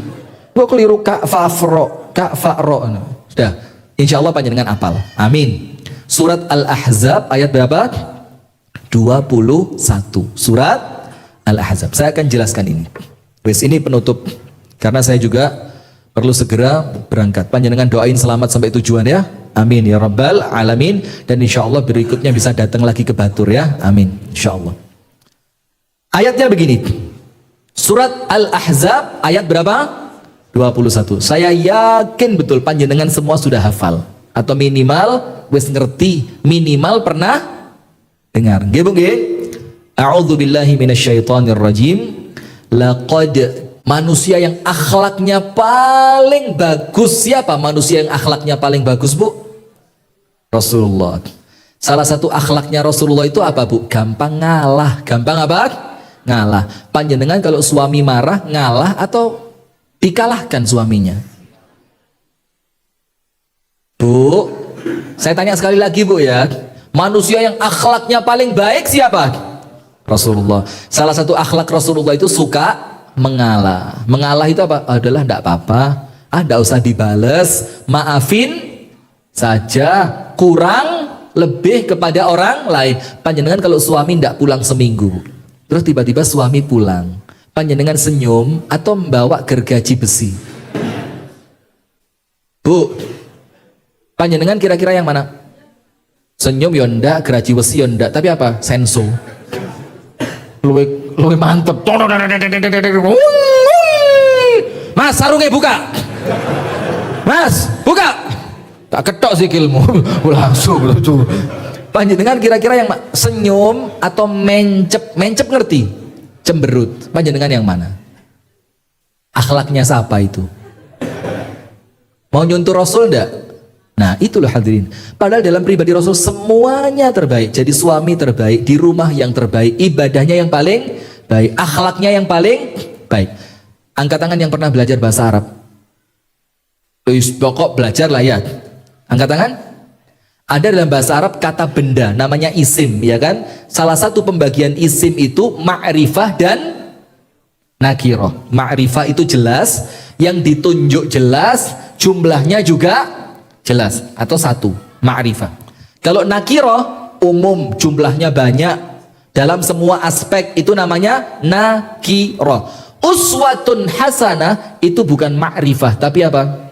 Gua keliru Kak Fa'ro. Sudah, insya Allah panjenengan apal. Amin. Surat Al-Ahzab ayat berapa? 21. Surat Al-Ahzab. Saya akan jelaskan ini. Wes ini penutup. Karena saya juga perlu segera berangkat. Panjenengan doain selamat sampai tujuan ya. Amin ya Rabbal Alamin. Dan insya Allah berikutnya bisa datang lagi ke Batur ya. Amin. Insya Allah. Ayatnya begini. Surat Al-Ahzab ayat berapa? 21. Saya yakin betul panjenengan semua sudah hafal. Atau minimal wes ngerti. Minimal pernah dengar. Nggih Bu nggih? A'udzu billahi minasyaitonir rajim. Laqad, manusia yang akhlaknya paling bagus. Siapa manusia yang akhlaknya paling bagus Bu? Rasulullah. Salah satu akhlaknya Rasulullah itu apa Bu? Gampang ngalah. Gampang apa? Ngalah. Panjenengan kalau suami marah ngalah atau dikalahkan suaminya? Bu, saya tanya sekali lagi Bu ya. Manusia yang akhlaknya paling baik siapa? Rasulullah. Salah satu akhlak Rasulullah itu suka mengalah. Mengalah itu apa? Adalah enggak apa-apa. Enggak usah dibales. Maafin saja. Kurang lebih kepada orang lain. Panjenengan kalau suami enggak pulang seminggu, terus tiba-tiba suami pulang, panjenengan senyum atau membawa gergaji besi? Bu, panjenengan kira-kira yang mana? Senyum ya ndak, gergaji besi ya ndak, tapi apa? Senso. Luwe mantep. Mas, sarungnya buka. Mas, buka. Tak ketok sikilmu. Langsung. Panjenengan kira-kira yang senyum atau mencep? Mencep ngerti? Cemberut. Panjenengan yang mana? Akhlaknya siapa itu? Mau nyuntur Rasul enggak? Nah itulah hadirin. Padahal dalam pribadi Rasul semuanya terbaik. Jadi suami terbaik, di rumah yang terbaik, ibadahnya yang paling baik, akhlaknya yang paling baik. Angkat tangan yang pernah belajar bahasa Arab. Pokok belajar lah ya. Angkat tangan. Ada dalam bahasa Arab kata benda, namanya isim, ya kan? Salah satu pembagian isim itu ma'rifah dan nakirah. Ma'rifah itu jelas, yang ditunjuk jelas, jumlahnya juga jelas, atau satu, ma'rifah. Kalau nakirah, umum, jumlahnya banyak, dalam semua aspek, itu namanya nakirah. Uswatun hasanah, itu bukan ma'rifah, tapi apa?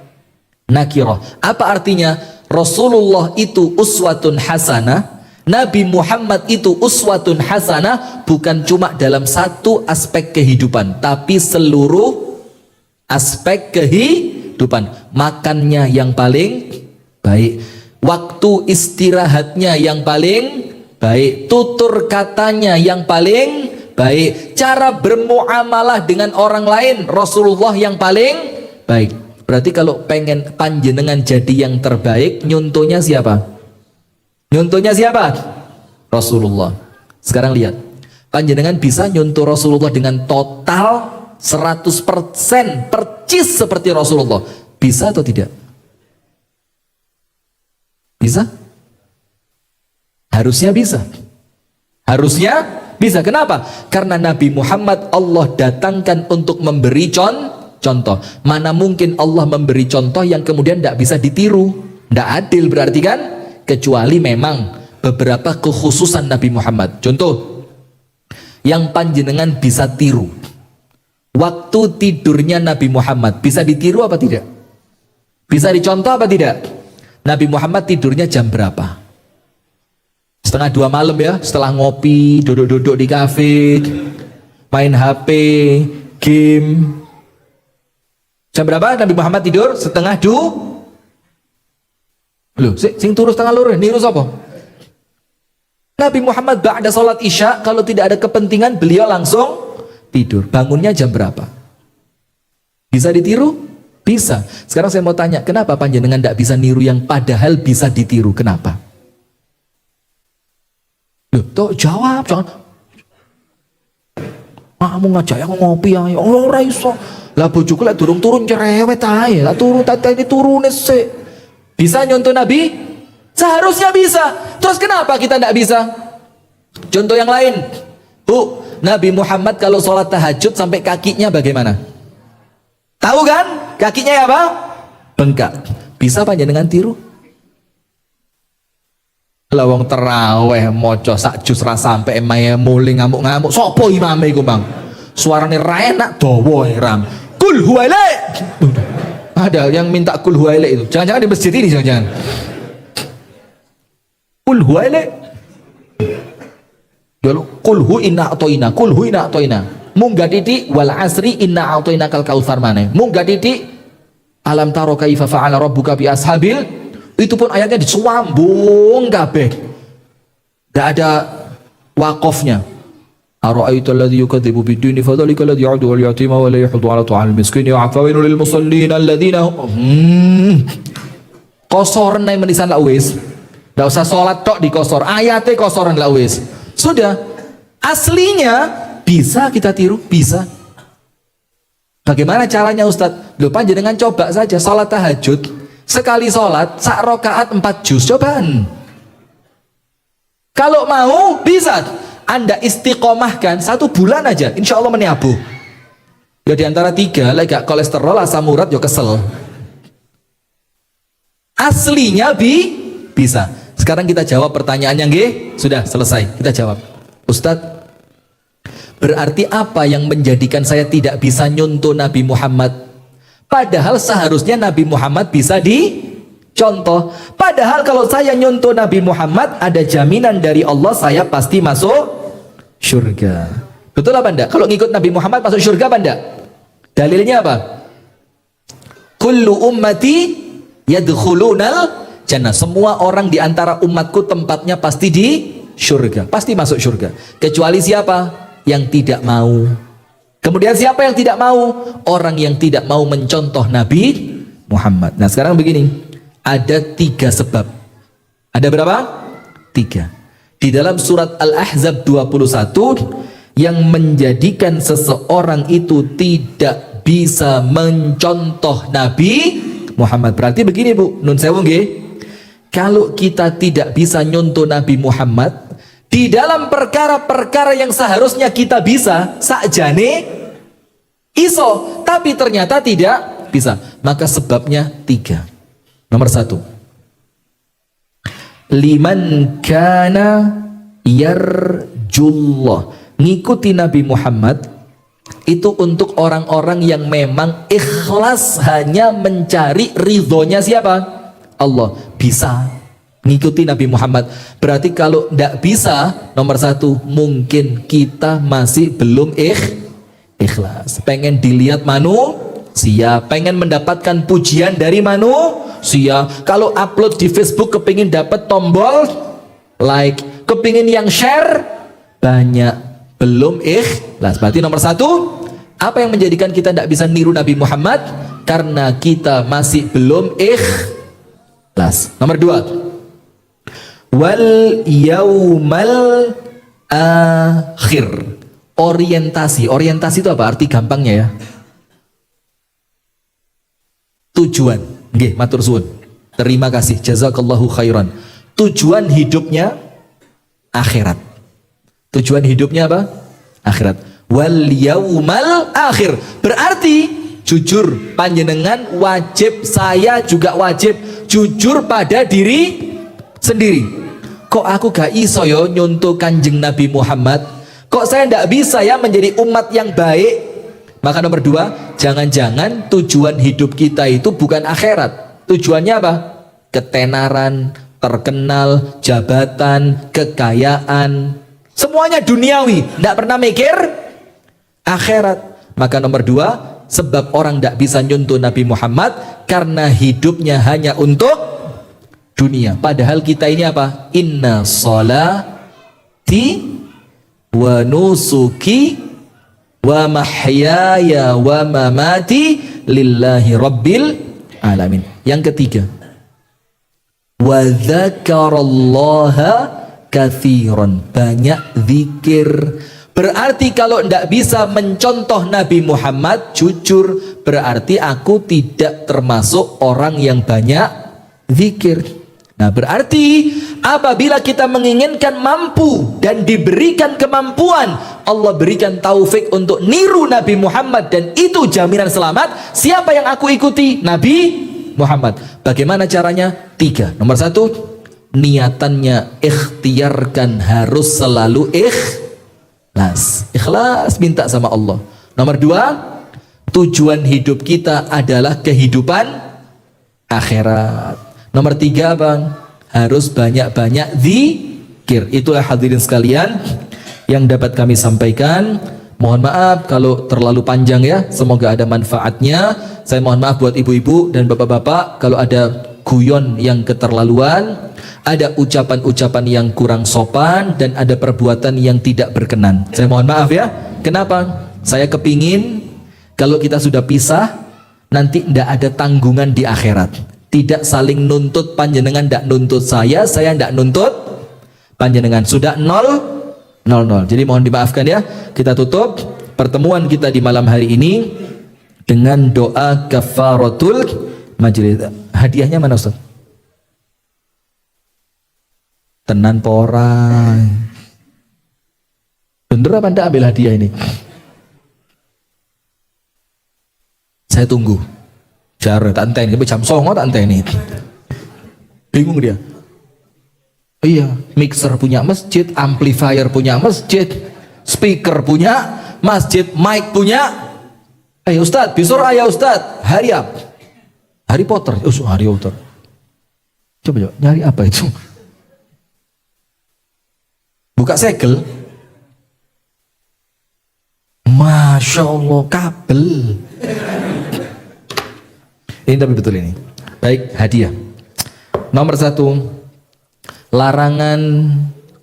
nakirah. Apa artinya? Rasulullah itu uswatun hasanah, Nabi Muhammad itu uswatun hasanah bukan cuma dalam satu aspek kehidupan, tapi seluruh aspek kehidupan. Makannya yang paling baik, waktu istirahatnya yang paling baik, tutur katanya yang paling baik, cara bermuamalah dengan orang lain Rasulullah yang paling baik. Berarti kalau pengen panjenengan jadi yang terbaik, nyuntuhnya siapa? Nyuntuhnya siapa? Rasulullah. Sekarang lihat, panjenengan bisa nyuntuh Rasulullah dengan total 100% percis seperti Rasulullah. Bisa atau tidak? Bisa? Harusnya bisa. Harusnya bisa. Kenapa? Karena Nabi Muhammad Allah datangkan untuk memberi contoh. Mana mungkin Allah memberi contoh yang kemudian tidak bisa ditiru? Tidak adil berarti kan? Kecuali memang beberapa kekhususan Nabi Muhammad. Contoh yang panjenengan bisa tiru, waktu tidurnya Nabi Muhammad bisa ditiru apa tidak? Bisa dicontoh apa tidak? Nabi Muhammad tidurnya jam berapa? 1:30 malam ya, setelah ngopi, duduk-duduk di kafe, main HP, game. Jam berapa Nabi Muhammad tidur? 1:30. Loh, sing turu 1:30 niru sapa? Nabi Muhammad ba'da salat Isya, kalau tidak ada kepentingan beliau langsung tidur. Bangunnya jam berapa? Bisa ditiru? Bisa. Sekarang saya mau tanya, kenapa panjenengan tidak bisa niru yang padahal bisa ditiru? Kenapa? Loh, toh jawab, jangan. Kamu ngajak aku ngopi ya, ora iso. Lah bojoku lek durung turun cerewet ae. Lah turun tadi turune sik. Bisa nyontoh Nabi? Seharusnya bisa. Terus kenapa kita tidak bisa? Contoh yang lain. Bu, Nabi Muhammad kalau sholat tahajud sampai kakinya bagaimana? Tahu kan? Kakinya apa? Bengkak. Bisa panjenengan tiru? Lawang teraweh moco sak jus ra sampai emae muling ngamuk-ngamuk. Sopo imame iku, Bang? Suarane ra enak dawa ram. Kul huwaile. Ada yang minta kul huwaile itu. Jangan-jangan di masjid ini jangan-jangan. Kul huwaile. Kul hu inna atoina. Kul hu inna atoina. Munggah titik wal asri inna atoina kal kautsar maneh. Munggah titik alam taro kaifa fa'ala rabbuka bi ashabil. Itu pun ayatnya disambung kabeh. Enggak ada wakofnya. Ara'aita alladhi yukadzibu bid-dini fadzalika alladhi ya'udu wal yatima wa la yahuddu 'ala ta'amil miskin ya'fawinu lil musallin alladziina kosoran nang menisan la wis. Enggak usah salat tok dikosor. Ayate kosoran la wis. Sudah. Aslinya bisa kita tiru, bisa. Bagaimana caranya Ustaz? Loh panjenengan coba saja salat tahajud. Sekali sholat, sak rokaat 4 juz, cobaan. Kalau mau, bisa. Anda istiqomahkan 1 bulan aja, insya Allah meniabu. Ya diantara 3, lagi gak kolesterol, asam urat, ya kesel. Aslinya bisa. Sekarang kita jawab pertanyaannya, nggih? Sudah, selesai. Kita jawab. Ustadz, berarti apa yang menjadikan saya tidak bisa nyuntuh Nabi Muhammad? Padahal seharusnya Nabi Muhammad bisa dicontoh. Padahal kalau saya nyontoh Nabi Muhammad, ada jaminan dari Allah saya pasti masuk surga. Betul apa enggak? Kalau ngikut Nabi Muhammad masuk surga apa enggak? Dalilnya apa? Kullu ummati yadkhulunal jannah. Semua orang di antara umatku tempatnya pasti di surga. Pasti masuk surga. Kecuali siapa? Yang tidak mau. Kemudian siapa yang tidak mau? Orang yang tidak mau mencontoh Nabi Muhammad. Nah sekarang begini, ada 3 sebab. Ada berapa? 3. Di dalam surat Al-Ahzab 21 yang menjadikan seseorang itu tidak bisa mencontoh Nabi Muhammad. Berarti begini Bu, nun sewu nggih. Kalau kita tidak bisa nyontoh Nabi Muhammad di dalam perkara-perkara yang seharusnya kita bisa, sakjane iso, tapi ternyata tidak bisa. Maka sebabnya 3. Nomor 1, liman kana yarjullah, ngikuti Nabi Muhammad Itu untuk orang-orang yang memang ikhlas hanya mencari ridhonya siapa? Allah. Bisa ngikuti Nabi Muhammad. Berarti kalau tidak bisa, nomor satu, mungkin kita masih belum ikhlas. Pengen dilihat manusia, pengen mendapatkan pujian dari manusia. Kalau upload di Facebook kepingin dapat tombol like, kepingin yang share banyak, belum ikhlas. Berarti nomor satu, apa yang menjadikan kita tidak bisa niru Nabi Muhammad? Karena kita masih belum ikhlas. Nomor dua, wal yaumal akhir. Orientasi itu apa? Arti gampangnya ya, tujuan. Nggih, matur suwun. Terima kasih, jazakallahu khairan. Tujuan hidupnya akhirat. Tujuan hidupnya apa? Akhirat. Wal yaumal akhir. Berarti jujur, panjenengan wajib, saya juga wajib jujur pada diri sendiri. Kok aku gak iso yo nyontoh Kanjeng Nabi Muhammad? Kok saya tidak bisa ya menjadi umat yang baik? Maka nomor dua, jangan-jangan tujuan hidup kita itu bukan akhirat. Tujuannya apa? Ketenaran, terkenal, jabatan, kekayaan, semuanya duniawi, tidak pernah mikir akhirat. Maka nomor dua, sebab orang tidak bisa nyontoh Nabi Muhammad karena hidupnya hanya untuk dunia. Padahal kita ini apa? Inna sholati wa nusuki wa mahyaya wa mamati lillahi rabbil alamin. Yang ketiga, wa dzakarallaha katsiran, banyak zikir. Berarti kalau tidak bisa mencontoh Nabi Muhammad, jujur, berarti aku tidak termasuk orang yang banyak zikir. Nah, berarti apabila kita menginginkan mampu dan diberikan kemampuan, Allah berikan taufik untuk niru Nabi Muhammad, dan itu jaminan selamat. Siapa yang aku ikuti? Nabi Muhammad. Bagaimana caranya? Tiga. Nomor satu, niatannya ikhtiarkan harus selalu ikhlas. Ikhlas minta sama Allah. Nomor dua, tujuan hidup kita adalah kehidupan akhirat. Nomor tiga, bang, harus banyak-banyak zikir. Itulah hadirin sekalian yang dapat kami sampaikan. Mohon maaf kalau terlalu panjang ya, semoga ada manfaatnya. Saya mohon maaf buat ibu-ibu dan bapak-bapak kalau ada guyon yang keterlaluan, ada ucapan-ucapan yang kurang sopan, dan ada perbuatan yang tidak berkenan. Saya mohon maaf ya. Kenapa? Saya kepingin kalau kita sudah pisah, nanti tidak ada tanggungan di akhirat. Tidak saling nuntut, panjenengan tidak nuntut saya tidak nuntut panjenengan. Sudah 0-0. Jadi mohon dimaafkan ya. Kita tutup pertemuan kita di malam hari ini dengan doa kafaratul majlis. Hadiahnya mana, Ustaz? Tenan porang. Bener apa anda ambil hadiah ini? Saya tunggu. Cara tak enteni, jam 09.00 tak enteni. Bingung dia. Iya, mixer punya masjid, amplifier punya masjid, speaker punya masjid, mic punya. Ayo Ustaz, besok ayah Ustaz, hari apa? Harry Potter. Harry Potter. Coba nyari apa itu? Buka segel. Masya Allah, kabel. Ini tapi betul ini. Baik, hadiah. Nomor satu, larangan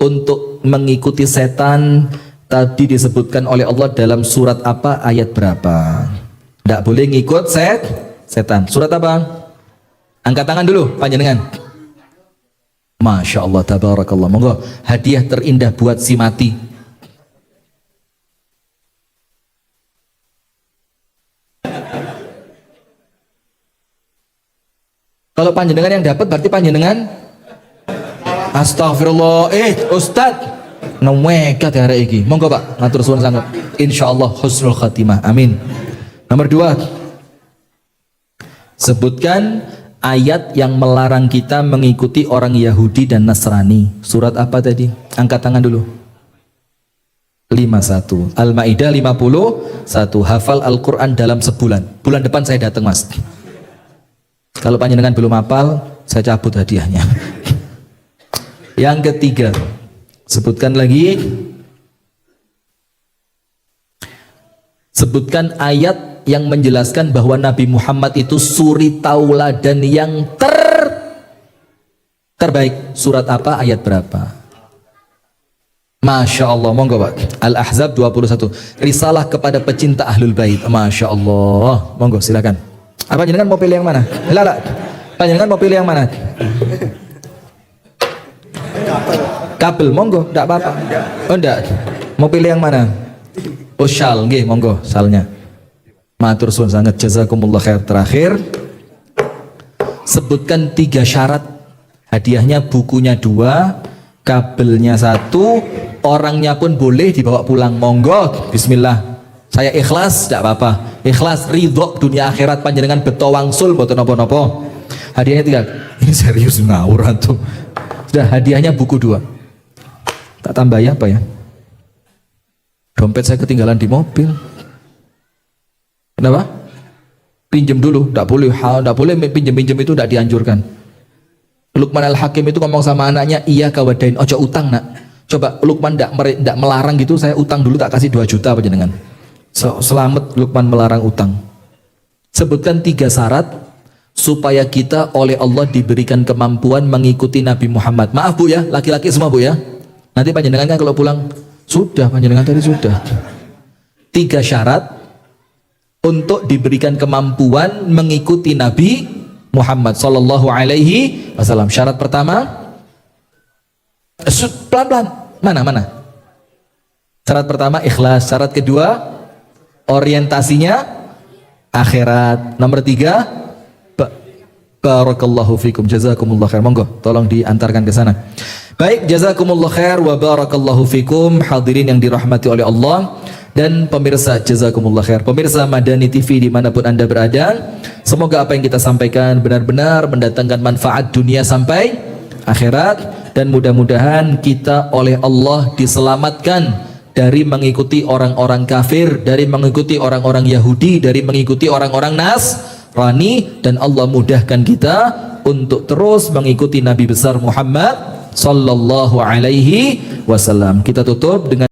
untuk mengikuti setan tadi disebutkan oleh Allah dalam surat apa, ayat berapa? Tidak boleh ngikut setan. Surat apa? Angkat tangan dulu, panjenengan. Masya Allah, tabarakallah. Monggo, hadiah terindah buat si mati. Kalau panjenengan yang dapat berarti panjenengan. Astagfirullah. Ustadz, nekat hari ini. Monggo Pak, ngatur suwun sangat. Insyaallah husnul khatimah. Amin. Nomor dua, sebutkan ayat yang melarang kita mengikuti orang Yahudi dan Nasrani. Surat apa tadi? Angkat tangan dulu. 51. Al-Maidah 51. Hafal Al-Quran dalam sebulan. Bulan depan saya datang, Mas. Kalau panjenengan belum hafal, saya cabut hadiahnya. Yang ketiga, sebutkan lagi. Sebutkan ayat yang menjelaskan bahwa Nabi Muhammad itu suri tauladan yang terbaik. Surat apa, ayat berapa? Masya Allah, monggo Pak. Al-Ahzab 21. Risalah kepada pecinta Ahlul Bait. Masya Allah, monggo silakan. Apa jenengan mau pilih yang mana? Lala. Panjenengan mau pilih yang mana? Kabel, monggo, enggak apa-apa. Oh enggak. Mau pilih yang mana? Oh syal, nggih, monggo salnya. Matur suwun sangat, jazakumullah khair. Terakhir, sebutkan 3 syarat. Hadiahnya bukunya 2, kabelnya 1, orangnya pun boleh dibawa pulang. Monggo, bismillah. Saya ikhlas, tidak apa-apa. Ikhlas, ridho dunia akhirat panjenengan beto wangsul boten nopo-nopo. Hadiahnya 3. Ini serius ngawur tuh. Sudah, hadiahnya buku 2. Tak tambah ya apa ya? Dompet saya ketinggalan di mobil. Kenapa? Pinjam dulu, tidak boleh pinjam-pinjam itu tidak dianjurkan. Luqman Al-Hakim itu ngomong sama anaknya, iya kawadain, ojo utang nak. Coba Luqman tidak melarang gitu, saya utang dulu tak kasih 2 juta apa jenengan. Selamat Luqman melarang utang. Sebutkan 3 syarat supaya kita oleh Allah diberikan kemampuan mengikuti Nabi Muhammad. Maaf Bu ya, laki-laki semua Bu ya. Nanti panjenengan kan kalau pulang, sudah panjenengan tadi sudah. 3 syarat untuk diberikan kemampuan mengikuti Nabi Muhammad sallallahu alaihi wasallam. Syarat pertama, pelan-pelan. Mana? Syarat pertama ikhlas. Syarat kedua, orientasinya akhirat. Nomor 3, barakallahu fikum, jazakumullah khair. Monggo, tolong diantarkan ke sana. Baik, jazakumullah khair wa barakallahu fikum. Hadirin yang dirahmati oleh Allah dan pemirsa, jazakumullah khair. Pemirsa Madani TV dimanapun Anda berada, semoga apa yang kita sampaikan benar-benar mendatangkan manfaat dunia sampai akhirat, dan mudah-mudahan kita oleh Allah diselamatkan dari mengikuti orang-orang kafir, dari mengikuti orang-orang Yahudi, dari mengikuti orang-orang Nasrani, dan Allah mudahkan kita untuk terus mengikuti Nabi besar Muhammad sallallahu alaihi wasallam. Kita tutup dengan